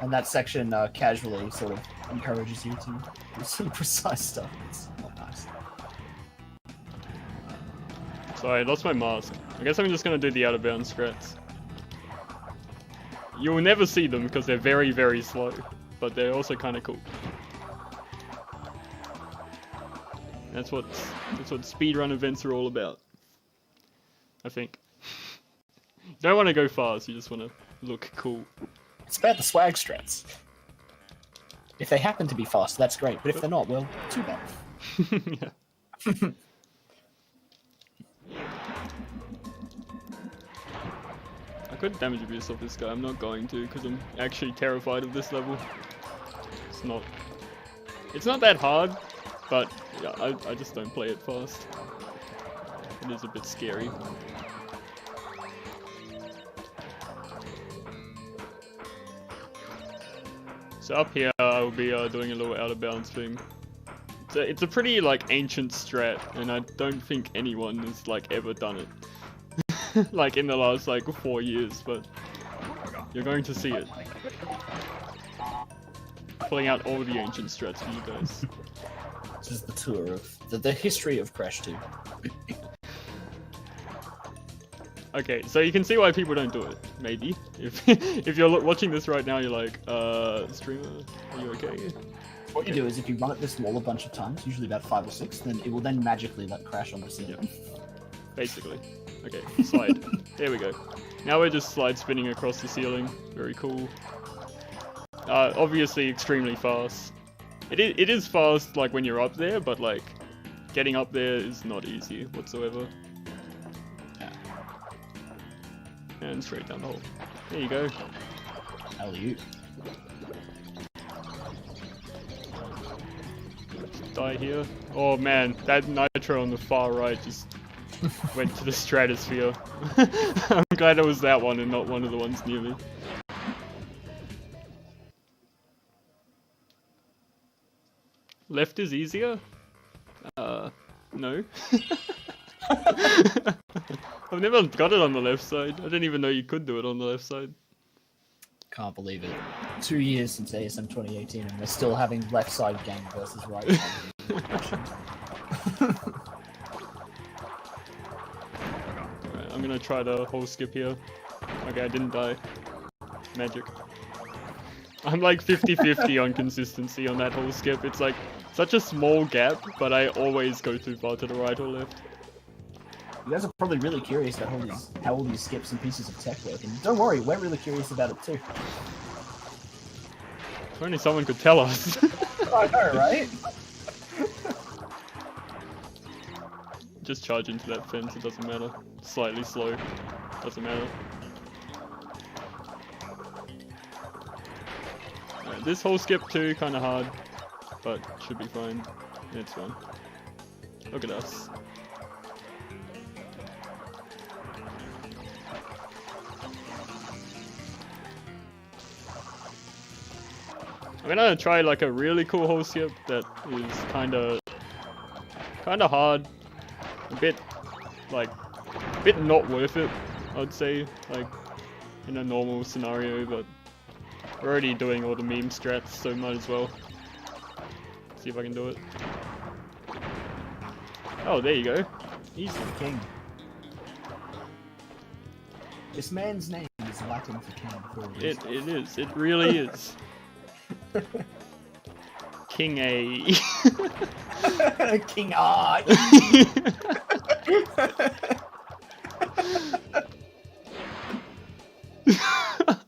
Speaker 4: And that section casually sort of encourages you to do some precise stuff. It's not nice.
Speaker 3: Sorry, I lost my mask. I guess I'm just gonna do the out of bounds strats. You will never see them because they're very, very slow, but they're also kind of cool. That's what speedrun events are all about, I think. You don't want to go fast, you just want to look cool.
Speaker 4: It's about the swag strats. If they happen to be fast, that's great, but if they're not, well, too bad.
Speaker 3: Yeah. I could damage abuse off this guy, I'm not going to, because I'm actually terrified of this level. It's not that hard, but yeah, I just don't play it fast. It is a bit scary. So up here, I'll be doing a little out of bounds thing. It's a pretty like ancient strat, and I don't think anyone has like ever done it. Like in the last like 4 years, but you're going to see it. Pulling out all the ancient strats for you guys.
Speaker 4: This is the tour of the history of Crash 2.
Speaker 3: Okay, so you can see why people don't do it, maybe. If you're watching this right now, you're like, streamer, are you okay?
Speaker 4: What you do is if you run at this wall a bunch of times, usually about 5 or 6, then it will then magically let Crash on the ceiling.
Speaker 3: Yeah. Basically. Okay, slide. There we go. Now we're just slide spinning across the ceiling. Very cool. Obviously extremely fast. It is fast like when you're up there, but like getting up there is not easy whatsoever. And straight down the hole. There you go.
Speaker 4: Alley-oop.
Speaker 3: Die here. Oh man, that nitro on the far right just went to the stratosphere. I'm glad it was that one and not one of the ones near me. Left is easier? No. I've never got it on the left side. I didn't even know you could do it on the left side.
Speaker 4: Can't believe it. 2 years since ASM 2018 and we're still having left side game versus right side.
Speaker 3: Alright, I'm gonna try the whole skip here. Okay, I didn't die. Magic. I'm like 50-50 on consistency on that whole skip. It's like such a small gap, but I always go too far to the right or left.
Speaker 4: You guys are probably really curious about how all these skips and pieces of tech work, and don't worry, we're really curious about it too.
Speaker 3: If only someone could tell us.
Speaker 4: I know, right?
Speaker 3: Just charge into that fence, it doesn't matter. Slightly slow, doesn't matter. Alright, this whole skip too, kinda hard, but should be fine. It's fine. Look at us. I'm gonna try like a really cool whole skip that is kinda hard, a bit not worth it, I'd say, like in a normal scenario, but we're already doing all the meme strats, so might as well see if I can do it. Oh, there you go.
Speaker 4: He's the king. This man's name is Latin for king.
Speaker 3: It is. It really is. King A.
Speaker 4: King R.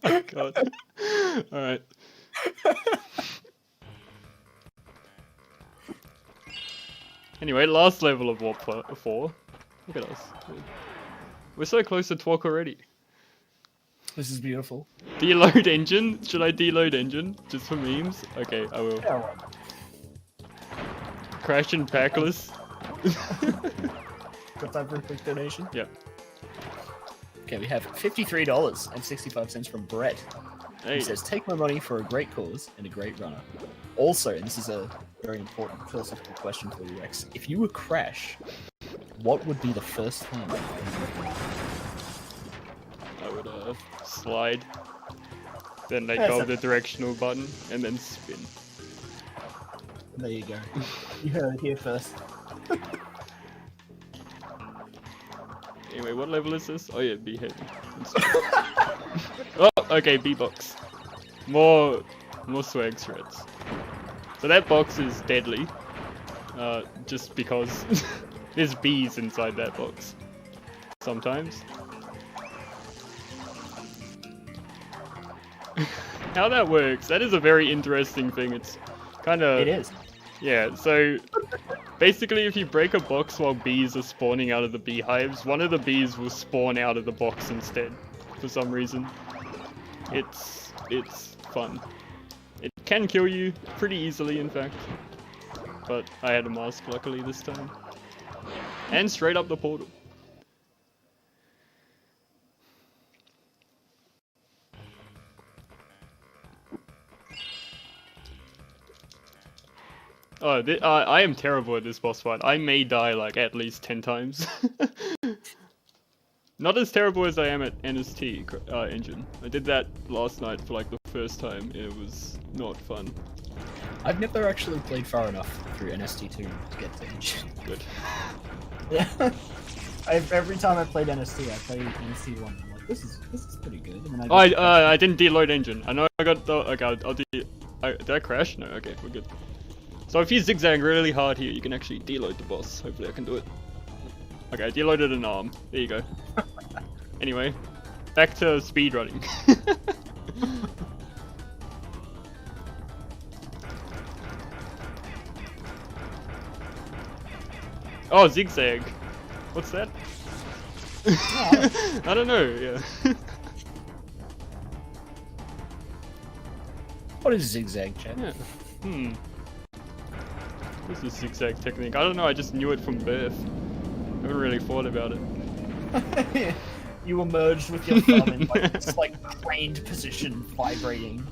Speaker 3: Oh god. Alright. Anyway, last level of Warp 4. Look at us. We're so close to Twalk already.
Speaker 4: This is beautiful.
Speaker 3: Deload engine? Should I deload engine? Just for memes? Okay, I will.
Speaker 4: Yeah, well.
Speaker 3: Crash and packless.
Speaker 4: Got time for a quick donation?
Speaker 3: Yep.
Speaker 4: Okay, we have $53.65 from Brett.
Speaker 3: Hey.
Speaker 4: He says, take my money for a great cause and a great runner. Also, and this is a very important philosophical question for you, Rex. If you were Crash, what would be the first thing?
Speaker 3: I would slide, then let go of the directional button, and then spin.
Speaker 4: There you go. You heard it here first.
Speaker 3: Anyway, what level is this? Oh yeah, B heavy. Oh, okay, B box. More swag shreds. So that box is deadly, just because there's bees inside that box. Sometimes. How that works, that is a very interesting thing. It's kind of...
Speaker 4: It is.
Speaker 3: Yeah, so basically if you break a box while bees are spawning out of the beehives, one of the bees will spawn out of the box instead, for some reason. It's fun. It can kill you pretty easily, in fact. But I had a mask luckily this time. And straight up the portal. Oh, I am terrible at this boss fight. I may die like at least 10 times. Not as terrible as I am at NST engine. I did that last night for like the first time. It was not fun.
Speaker 4: I've never actually played far enough through NST2 to get to engine.
Speaker 3: Good.
Speaker 4: Yeah. Every time I played NST, I played NST1. I'm like, this is pretty good. And then
Speaker 3: I didn't deload engine. I know I got the... Okay, I'll did I crash? No, okay, we're good. So if you zigzag really hard here, you can actually deload the boss. Hopefully I can do it. Okay, I deloaded an arm. There you go. Anyway, back to speedrunning. Oh, zigzag. What's that? I don't know, yeah.
Speaker 4: What is zigzag, chat?
Speaker 3: Yeah. What's the zigzag technique? I don't know, I just knew it from birth. I haven't really thought about it.
Speaker 4: You emerged with your thumb in like this like craned position, vibrating.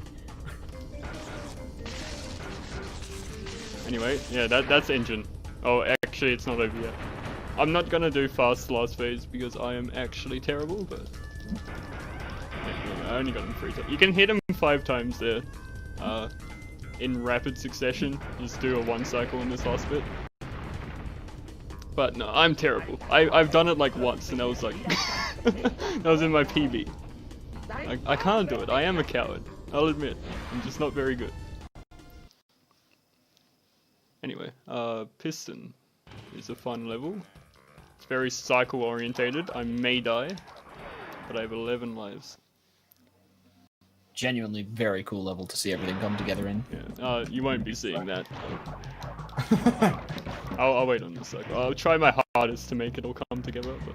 Speaker 3: Anyway, yeah, that's engine. Oh, actually, it's not over yet. I'm not gonna do fast last phase because I am actually terrible, but... Yeah, I only got him 3 times. You can hit him 5 times there. In rapid succession. Just do a 1 cycle in this last bit. But no, I'm terrible. I've done it like once and that was like... that was in my PB. I can't do it. I am a coward. I'll admit. I'm just not very good. Anyway, Piston is a fun level. It's very cycle orientated. I may die, but I have 11 lives.
Speaker 4: Genuinely very cool level to see everything come together in.
Speaker 3: Yeah, you won't be seeing that. I'll wait on this cycle. I'll try my hardest to make it all come together, but...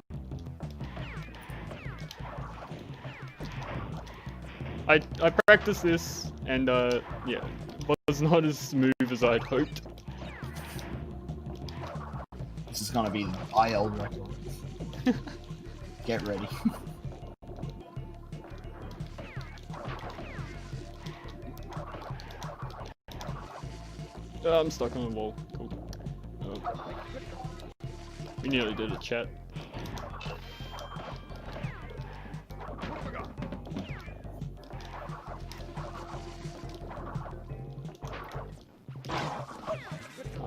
Speaker 3: I practiced this, and yeah, it was not as smooth as I'd hoped.
Speaker 4: This is gonna be IL record. Get ready.
Speaker 3: I'm stuck on the wall. Cool. We nearly did it, chat.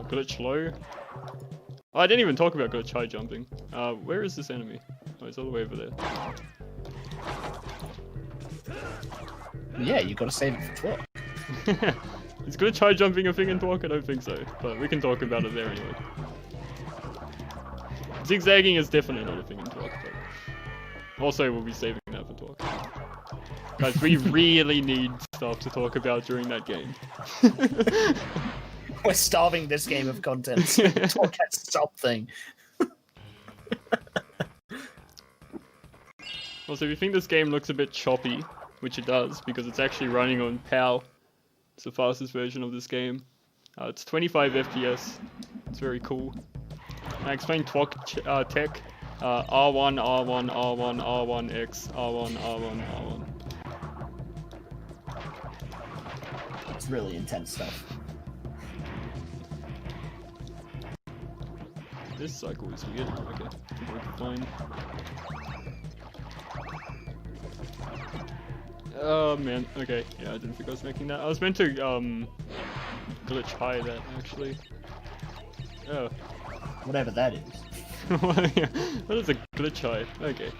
Speaker 3: Glitch low. Oh, I didn't even talk about glitch high jumping. Where is this enemy? Oh, he's all the way over there.
Speaker 4: Yeah, you gotta save it for talk.
Speaker 3: Is glitch high jumping a thing in talk? I don't think so, but we can talk about it there anyway. Zigzagging is definitely not a thing in talk, but also we'll be saving that for talk. Guys, we really need stuff to talk about during that game.
Speaker 4: We're starving this game of content. Talk at something.
Speaker 3: Also, if you think this game looks a bit choppy, which it does, because it's actually running on POW, it's the fastest version of this game. It's 25 FPS. It's very cool. I explained TWOC tech. R1, R1, R1, R1X, R1, R1, R1.
Speaker 4: It's really intense stuff.
Speaker 3: This cycle is weird. Okay, fine. Oh man, okay. Yeah, I didn't think I was making that. I was meant to glitch high that actually. Oh.
Speaker 4: Whatever that is.
Speaker 3: What is a glitch high? Okay.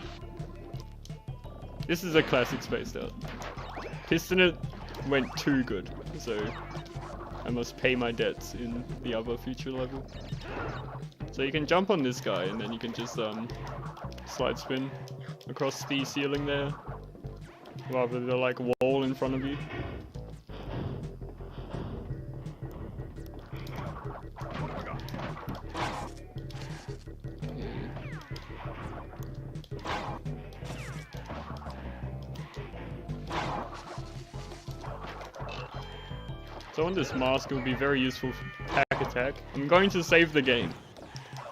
Speaker 3: This is a classic spaced out. Piston it went too good, so I must pay my debts in the other future level. So you can jump on this guy and then you can just slide spin across the ceiling there. Rather than like wall in front of you. So on this mask it will be very useful for pack attack. I'm going to save the game.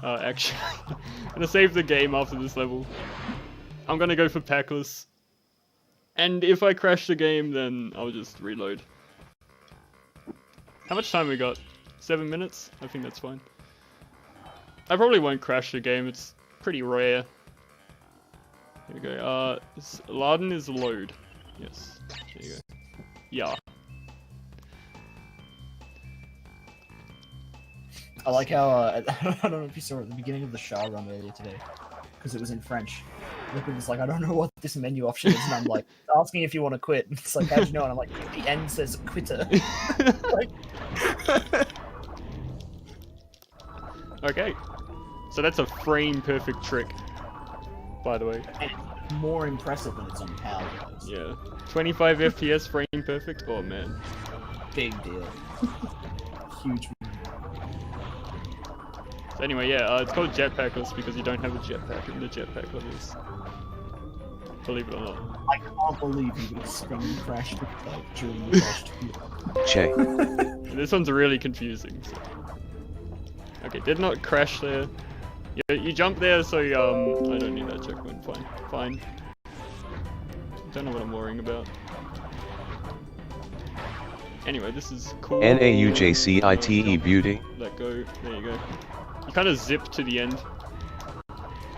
Speaker 3: Actually, I'm gonna save the game after this level. I'm gonna go for packless. And if I crash the game, then I'll just reload. How much time we got? 7 minutes? I think that's fine. I probably won't crash the game, it's pretty rare. Here we go. Laden is load. Yes. There you go. Yeah.
Speaker 4: I like how, I don't know if you saw it at the beginning of the Shah run earlier today, because it was in French. Liquid was like, I don't know what this menu option is, and I'm like, asking if you want to quit. And it's like, how'd you know? And I'm like, the end says quitter. Like...
Speaker 3: Okay. So that's a frame perfect trick, by the way.
Speaker 4: And more impressive when it's on PAL, guys.
Speaker 3: Yeah. 25 FPS frame perfect? Oh man.
Speaker 4: Big deal. Huge.
Speaker 3: So anyway, yeah, it's called jetpackless because you don't have a jetpack in the jetpack levels. believe it or not.
Speaker 4: I can't believe you would have spun Crash like during the Crash 2.
Speaker 5: Che.
Speaker 3: This one's really confusing. So. Okay, did not crash there. You jump there, so I don't need that checkpoint. Fine. Don't know what I'm worrying about. Anyway, this is cool.
Speaker 5: NAUJCITE beauty.
Speaker 3: Let go. There you go. You kind of zip to the end.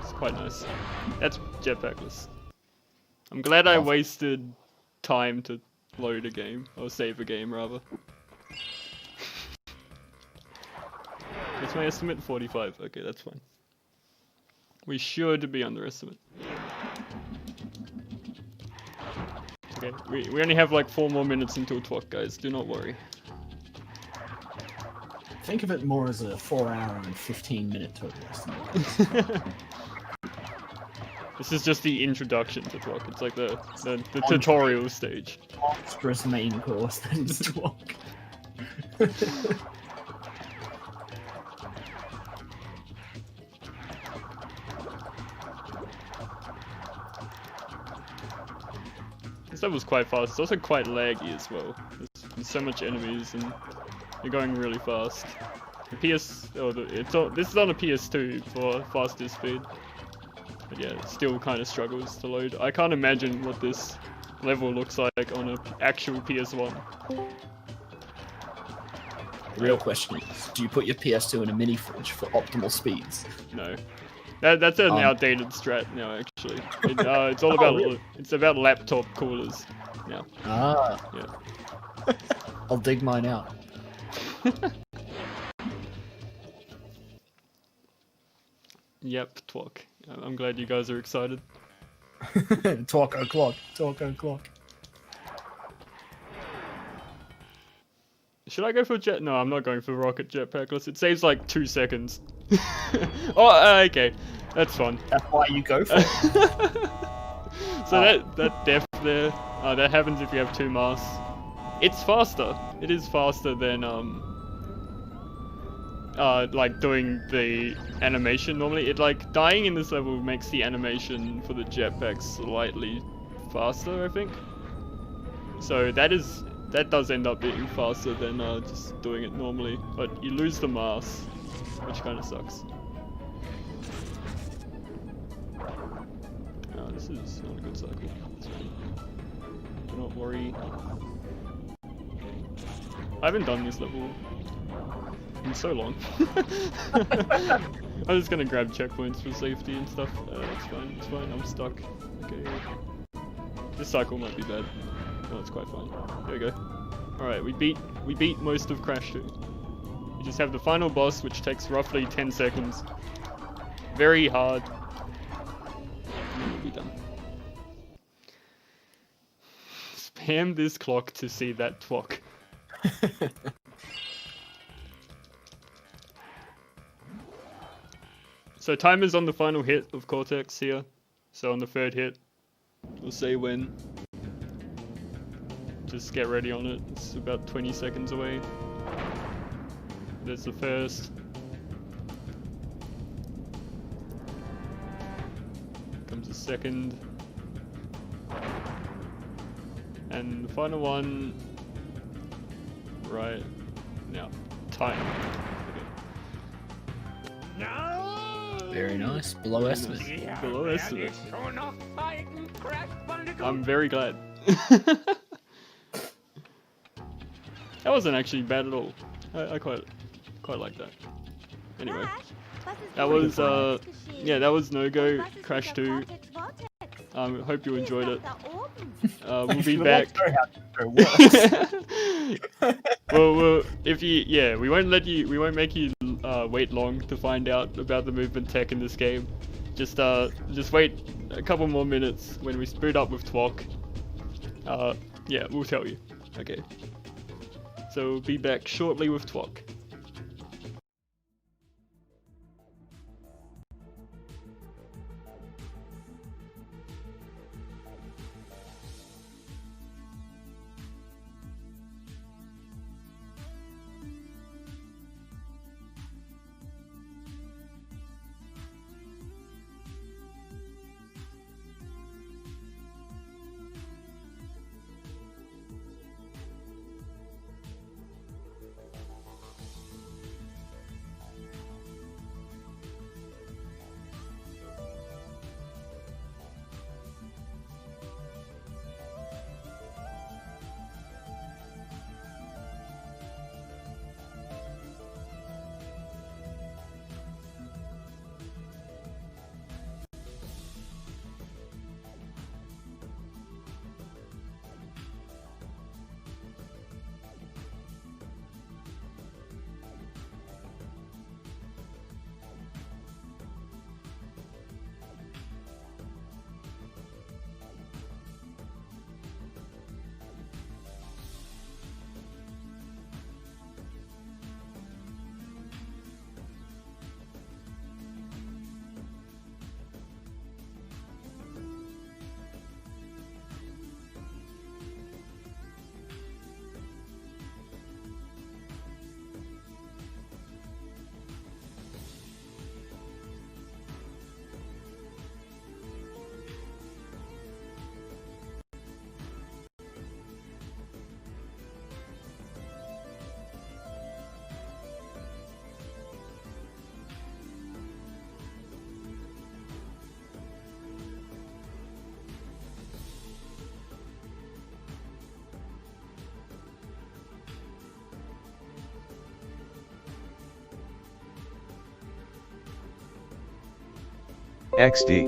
Speaker 3: It's quite nice. That's jetpackless. I'm glad I wasted time to load a game, or save a game rather. What's my estimate? 45. Okay, that's fine. We should be underestimate. Okay, we only have like 4 more minutes until TWOC, guys. Do not worry.
Speaker 4: Think of it more as a 4-hour and 15-minute total estimate.
Speaker 3: This is just the introduction to TWOC. It's like the tutorial stage.
Speaker 4: Monstrous main course that is TWOC.
Speaker 3: This level's quite fast. It's also quite laggy as well. There's so much enemies and you're going really fast. The this is on a PS2 for faster speed. But yeah, it still kind of struggles to load. I can't imagine what this level looks like on an actual PS1.
Speaker 4: The real question is, do you put your PS2 in a mini fridge for optimal speeds?
Speaker 3: No. That's an outdated strat now, actually. It's all about
Speaker 4: really?
Speaker 3: It's about laptop coolers now.
Speaker 4: Ah.
Speaker 3: Yeah.
Speaker 4: I'll dig mine out.
Speaker 3: Yep, TWOC. I'm glad you guys are excited.
Speaker 4: Talk o'clock.
Speaker 3: Should I go for jet? No, I'm not going for rocket jetpackless. It saves like 2 seconds. Oh, okay. That's fun.
Speaker 4: That's why you go for it.
Speaker 3: So that depth there, that happens if you have 2 masks. It's faster. It is faster than like doing the animation normally. It like dying in this level makes the animation for the jetpack slightly faster, I think. So that does end up being faster than just doing it normally, but you lose the mask, which kind of sucks. This is not a good cycle. Do not worry. I haven't done this level in so long. I'm just gonna grab checkpoints for safety and stuff. It's fine, I'm stuck. Okay. This cycle might be bad. No, it's quite fine. There we go. Alright, we beat most of Crash 2. You just have the final boss, which takes roughly 10 seconds. Very hard. And then we'll be done. Spam this clock to see that TWOC. So timer's on the final hit of Cortex here. So on the 3rd hit, we'll say when. Just get ready on it. It's about 20 seconds away. There's the first. Comes the second. And the final one. Right now. Time. Okay.
Speaker 4: Very nice. Below estimate.
Speaker 3: Below estimate. I'm very glad. That wasn't actually bad at all. I quite like that. Anyway, that was yeah, that was No Go Crash 2. Hope you enjoyed it. We'll be back. Well, if you we won't make you wait long to find out about the movement tech in this game. Just wait a couple more minutes when we boot up with TWOC. Yeah, we'll tell you. Okay. So we'll be back shortly with TWOC.
Speaker 5: XD.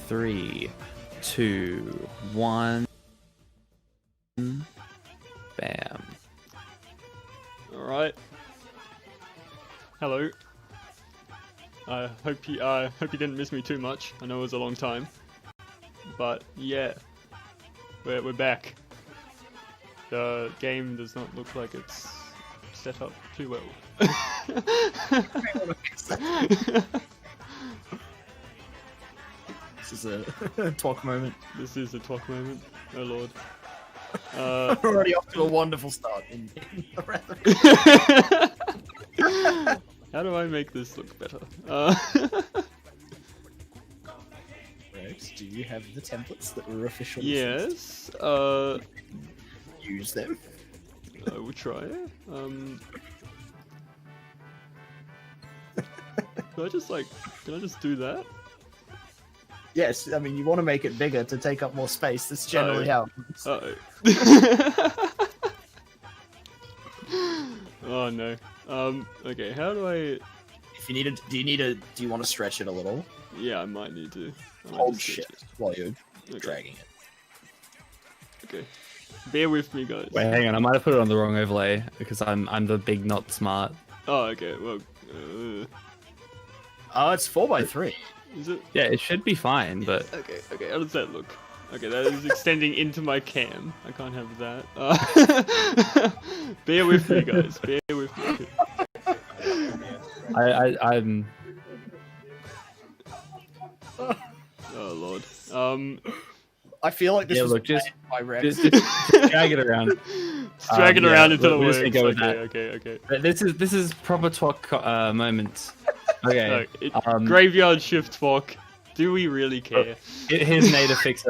Speaker 6: Three, two, one. Bam.
Speaker 3: Alright. Hello. I hope you didn't miss me too much. I know it was a long time. But yeah. We're back. The game does not look like it's set up too well.
Speaker 4: This is a talk moment.
Speaker 3: This is a talk moment. Oh lord.
Speaker 4: We're already off to a wonderful start in the rest of
Speaker 3: How do I make this look better?
Speaker 4: Rex, do you have the templates that were officially
Speaker 3: Yes.
Speaker 4: use them?
Speaker 3: I will try. Can I just do that?
Speaker 4: Yes, I mean you want to make it bigger to take up more space. That's generally how it works.
Speaker 3: Uh-oh. Oh no. Okay, how do I...
Speaker 4: If you need a, do you want to stretch it a little?
Speaker 3: Yeah, I might need to. I might
Speaker 4: Hold
Speaker 3: just switch
Speaker 4: shift while you're
Speaker 3: Okay.
Speaker 4: dragging it.
Speaker 3: Okay. Bear with me, guys.
Speaker 6: Wait, hang on. I might have put it on the wrong overlay because I'm the big not smart.
Speaker 3: Oh, okay. Well,
Speaker 4: Oh, it's 4x3.
Speaker 3: is it?
Speaker 6: Yeah, it should be fine, but
Speaker 3: Okay, how does that look? Okay, that is extending into my cam. I can't have that. Bear with me, guys. Bear with me.
Speaker 6: I'm.
Speaker 3: Oh lord.
Speaker 4: I feel like this
Speaker 6: Yeah,
Speaker 4: was
Speaker 6: look, just-
Speaker 4: planned by Rex.
Speaker 6: Just drag it around.
Speaker 3: Just drag it
Speaker 6: yeah,
Speaker 3: around until
Speaker 6: we're
Speaker 3: it
Speaker 6: just
Speaker 3: works.
Speaker 6: gonna go with
Speaker 3: Okay,
Speaker 6: that.
Speaker 3: okay.
Speaker 6: This is proper talk moments. Okay.
Speaker 3: Graveyard shift fork. Do we really care?
Speaker 6: Here's Nate to fix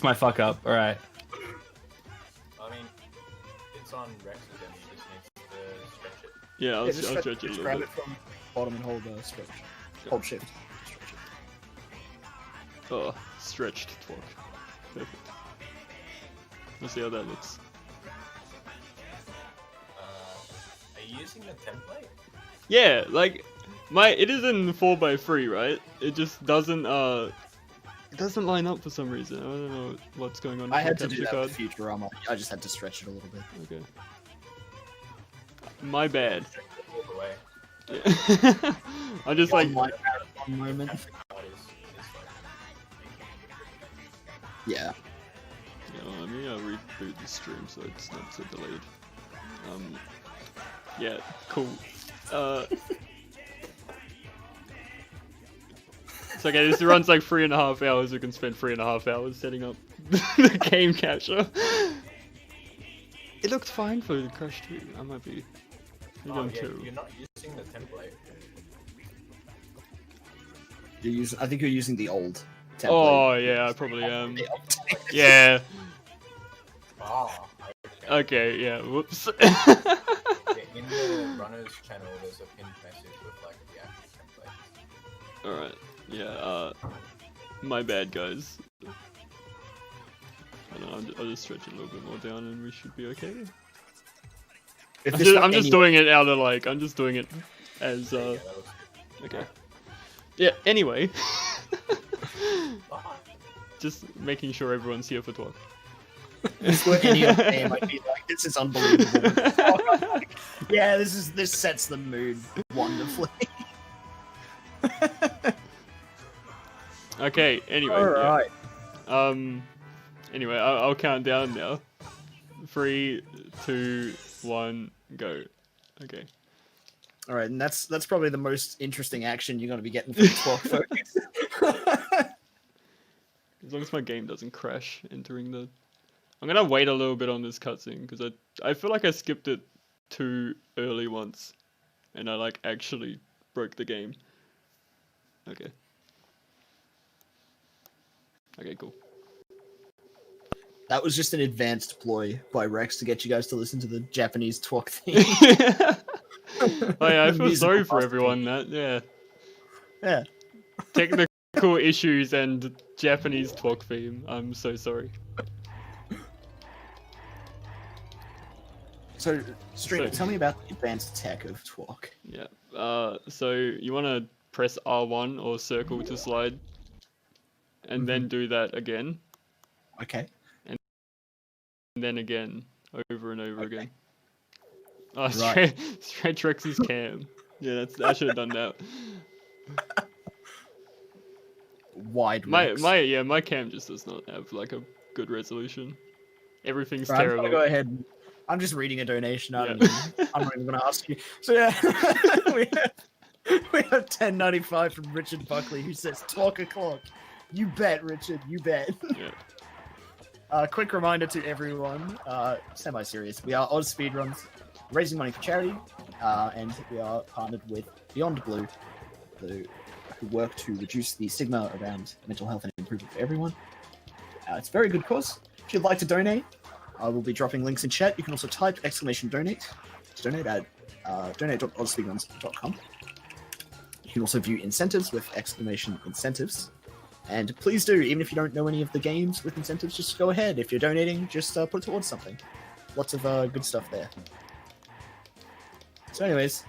Speaker 6: my fuck up. All right.
Speaker 7: I mean, it's on Rex's end. He just needs to stretch it.
Speaker 3: Yeah, I'll
Speaker 4: Just
Speaker 3: stretch it a
Speaker 4: just
Speaker 3: little
Speaker 4: grab
Speaker 3: bit.
Speaker 4: it from bottom and hold stretch. Hold shift. Stretch it.
Speaker 3: Oh, stretched fork. Perfect. Let's see how that looks.
Speaker 7: Are you using the template?
Speaker 3: Yeah, like it is in 4x3, right? It just doesn't it doesn't line up for some reason. I don't know what's going on.
Speaker 4: I
Speaker 3: with
Speaker 4: had
Speaker 3: the
Speaker 4: to do
Speaker 3: capture
Speaker 4: that with Futurama. I just had to stretch it a little bit.
Speaker 3: Okay. My bad.
Speaker 7: All the way.
Speaker 3: Yeah. I'm just like,
Speaker 4: One moment.
Speaker 7: That is like...
Speaker 4: Yeah.
Speaker 3: let me reboot the stream so it's not so delayed. Yeah, cool. It's okay, this runs like 3.5 hours. We can spend 3.5 hours setting up the game capture. It looked fine for Crash 2. I might be. Maybe
Speaker 7: Oh,
Speaker 3: I'm
Speaker 7: yeah,
Speaker 3: too.
Speaker 7: you're not using the template.
Speaker 4: I think you're using the old template.
Speaker 3: Oh yeah, I probably am.
Speaker 4: The old template.
Speaker 3: Yeah.
Speaker 7: Ah, okay.
Speaker 3: Okay. Yeah. Whoops.
Speaker 7: Yeah, in the runner's channel, there's a pinned message with like the actual template.
Speaker 3: All right. Yeah. My bad, guys. I don't know, I'll just stretch it a little bit more down, and we should be okay.
Speaker 4: If
Speaker 3: I'm
Speaker 4: there's not
Speaker 3: just
Speaker 4: any-
Speaker 3: doing it out of like, I'm just doing it as
Speaker 7: Yeah, that looks good.
Speaker 3: okay. Yeah. Anyway,
Speaker 7: Ah,
Speaker 3: just making sure everyone's here for talk.
Speaker 4: If this were any other game, I'd be like, this is unbelievable. Yeah, this sets the mood wonderfully.
Speaker 3: Okay, anyway.
Speaker 4: Alright.
Speaker 3: Yeah. Anyway, I'll count down now. 3, 2, 1, go. Okay.
Speaker 4: Alright, and that's probably the most interesting action you're going to be getting from 12 Focus.
Speaker 3: As long as my game doesn't crash entering the... I'm gonna wait a little bit on this cutscene, because I feel like I skipped it too early once. And I like actually broke the game. Okay. Okay, cool.
Speaker 4: That was just an advanced ploy by Rex to get you guys to listen to the Japanese talk theme.
Speaker 3: Oh yeah, I feel
Speaker 4: Musical
Speaker 3: sorry for
Speaker 4: busting.
Speaker 3: everyone that, yeah.
Speaker 4: Yeah.
Speaker 3: Technical issues and Japanese talk theme. I'm so sorry.
Speaker 4: So, Streamer,
Speaker 3: So-
Speaker 4: tell me about the advanced tech of Twerk.
Speaker 3: Yeah. So you want to press R1 or circle to slide, and then do that again,
Speaker 4: Okay.
Speaker 3: and then again, over and over again. Oh,
Speaker 4: Right.
Speaker 3: Stretch Rex's cam. Yeah, I should have done that.
Speaker 4: Wide
Speaker 3: My
Speaker 4: Rex.
Speaker 3: my cam just does not have like a good resolution. Everything's
Speaker 4: Right, I'm
Speaker 3: terrible.
Speaker 4: gonna go ahead. I'm just reading a donation.
Speaker 3: Yeah.
Speaker 4: I'm not even gonna ask you. So yeah, we have 10.95 from Richard Buckley who says 12 o'clock. You bet, Richard. You bet.
Speaker 3: Yeah.
Speaker 4: Quick reminder to everyone, semi-serious. We are Oz Speedruns, raising money for charity, and we are partnered with Beyond Blue, who work to reduce the stigma around mental health and improvement for everyone. It's a very good cause. If you'd like to donate, I will be dropping links in chat. You can also type !donate to donate at donate.ozspeedruns.com. You can also view incentives with !incentives. And please do, even if you don't know any of the games with incentives, just go ahead. If you're donating, just put it towards something. Lots of good stuff there. So anyways,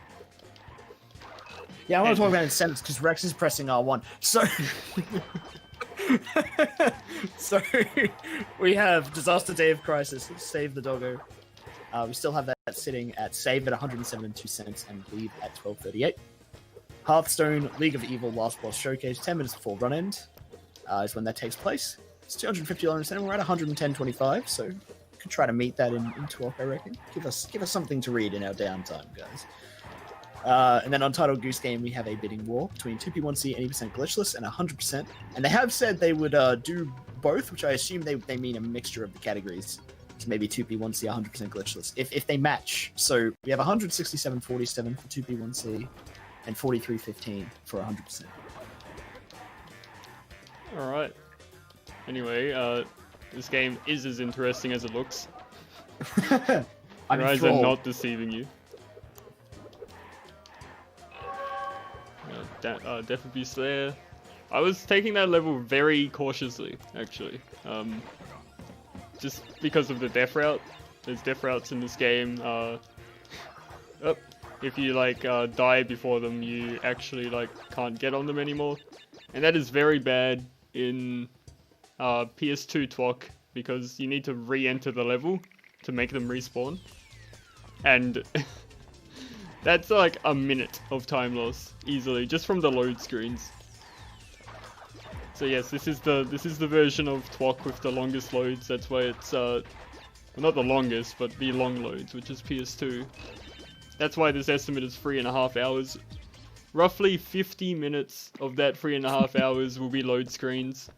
Speaker 4: yeah, I want to talk about incentives because Rex is pressing R1. So, so we have Disaster Day of Crisis, Save the Doggo. We still have that sitting at save at 107.2 cents and leave at 12.38. Hearthstone League of Evil Last Boss Showcase 10 minutes before run end is when that takes place. It's $250 incentive. We're at 110.25, so we could try to meet that in 12, I reckon. Give us something to read in our downtime, guys. And then on Untitled Goose Game, we have a bidding war between 2P1C, 80% glitchless, and 100%. And they have said they would do both, which I assume they mean a mixture of the categories. So maybe 2P1C, 100% glitchless, if they match. So we have 167.47 for 2P1C and 43.15 for 100%.
Speaker 3: Alright. Anyway, this game is as interesting as it looks.
Speaker 4: I'm
Speaker 3: Your eyes are
Speaker 4: enthralled.
Speaker 3: not deceiving you. Death Abuse there. I was taking that level very cautiously, actually. Just because of the death route. There's death routes in this game. If you die before them, you actually can't get on them anymore. And that is very bad in PS2 TWOC because you need to re-enter the level to make them respawn. And that's like a minute of time loss easily just from the load screens. So yes, this is the version of TWOC with the longest loads. That's why it's well, not the longest, but the long loads, which is PS2. That's why this estimate is 3.5 hours. Roughly 50 minutes of that 3.5 hours will be load screens.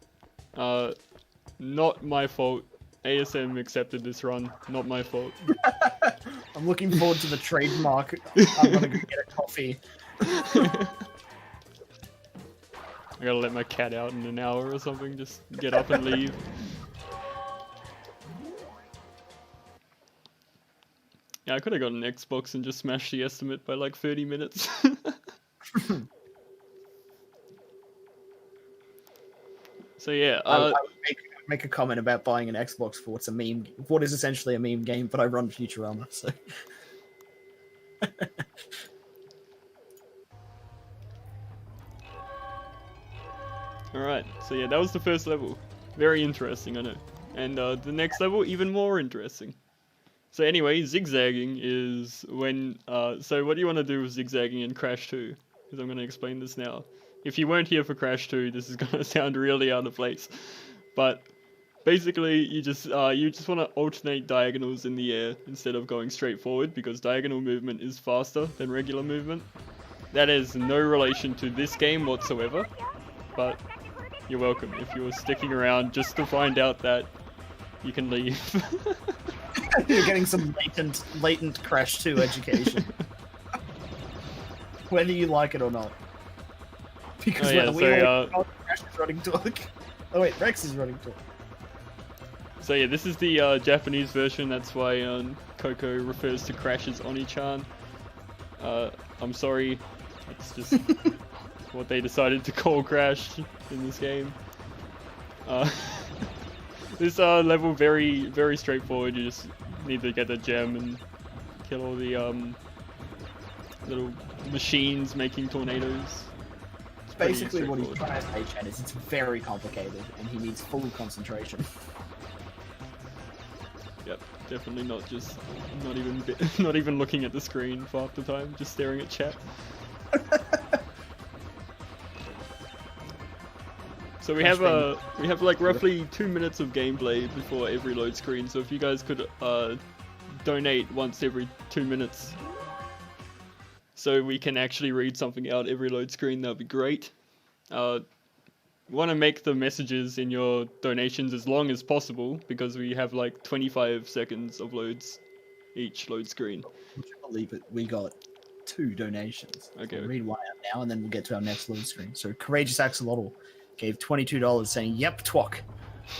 Speaker 3: Not my fault. ASM accepted this run. Not my fault.
Speaker 4: I'm looking forward to the trademark. I'm gonna go get a coffee.
Speaker 3: I gotta let my cat out in an hour or something. Just get up and leave. Yeah, I could have got an Xbox and just smashed the estimate by like 30 minutes. So yeah,
Speaker 4: I would make a comment about buying an Xbox for what is essentially a meme game, but I run Futurama, so.
Speaker 3: Alright, so yeah, that was the first level. Very interesting, I know. and the next level even more interesting. So anyway, zigzagging is when, so what do you want to do with zigzagging in Crash 2? Because I'm going to explain this now. If you weren't here for Crash 2, this is going to sound really out of place. But basically, you just want to alternate diagonals in the air instead of going straight forward, because diagonal movement is faster than regular movement. That has no relation to this game whatsoever, but you're welcome if you're sticking around just to find out that you can leave.
Speaker 4: You're getting some latent Crash 2 education. Whether you like it or not. Because
Speaker 3: yeah,
Speaker 4: whether we all Crash is running talk. Oh wait, Rex is running talk.
Speaker 3: So yeah, this is the Japanese version, that's why Coco refers to Crash as Oni-chan. I'm sorry, it's just what they decided to call Crash in this game. This level very straightforward. You just need to get a gem and kill all the little machines making tornadoes. It's pretty
Speaker 4: Basically what he's
Speaker 3: straightforward.
Speaker 4: trying to say, Chad, is it's very complicated and he needs full concentration.
Speaker 3: Yep, definitely not even looking at the screen for half the time, just staring at chat. So we have like roughly 2 minutes of gameplay before every load screen. So if you guys could donate once every 2 minutes, so we can actually read something out every load screen, that'd be great. Want to make the messages in your donations as long as possible, because we have like 25 seconds of loads each load screen.
Speaker 4: Would you believe it? We got 2 donations.
Speaker 3: Okay.
Speaker 4: We'll read one out now and then we'll get to our next load screen. So Courageous Axolotl gave $22 saying, "Yep, twok.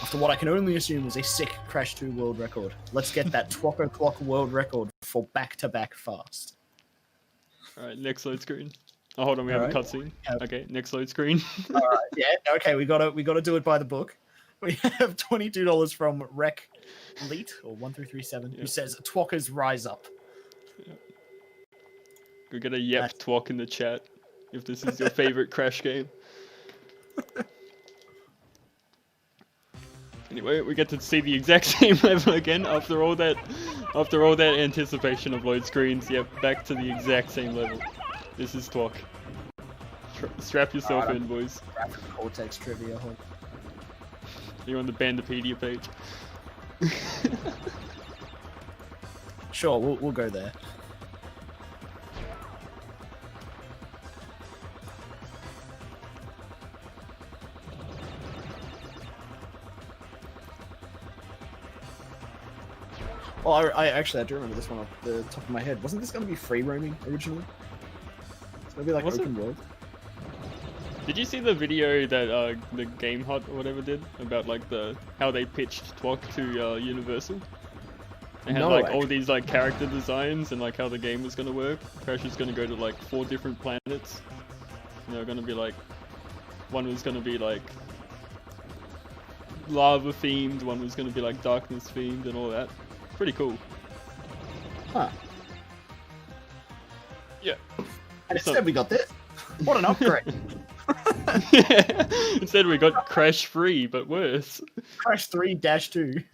Speaker 4: After what I can only assume was a sick Crash 2 world record. Let's get that twok o'clock world record for back-to-back fast."
Speaker 3: Alright, next load screen. Oh, hold on, we have a cutscene.
Speaker 4: Yep.
Speaker 3: Okay, next load screen.
Speaker 4: Alright, yeah, okay, we gotta do it by the book. We have $22 from Rec Leet, or 1337, who says, "Twockers rise up."
Speaker 3: We get a yep twok in the chat if this is your favorite Crash game. Anyway, we get to see the exact same level again after all that anticipation of load screens. Yep, back to the exact same level. This is twok. Strap yourself in, boys.
Speaker 4: Cortex trivia. Hold.
Speaker 3: You're on the Bandipedia page.
Speaker 4: Sure, we'll go there. Oh, I do remember this one off the top of my head. Wasn't this going to be free roaming originally? It's going to be like
Speaker 3: Was it?
Speaker 4: open world.
Speaker 3: Did you see the video that the Game Hut or whatever did about like how they pitched twok to Universal? They had
Speaker 4: No,
Speaker 3: like all
Speaker 4: actually.
Speaker 3: these like character designs and like how the game was gonna work. Crash is gonna go to like 4 different planets. And they're gonna be like, one was gonna be like lava themed, one was gonna be like darkness themed and all that. Pretty cool.
Speaker 4: Huh.
Speaker 3: Yeah.
Speaker 4: And instead we got this. What an upgrade.
Speaker 3: Instead we got Crash free, but worse.
Speaker 4: Crash 3-2.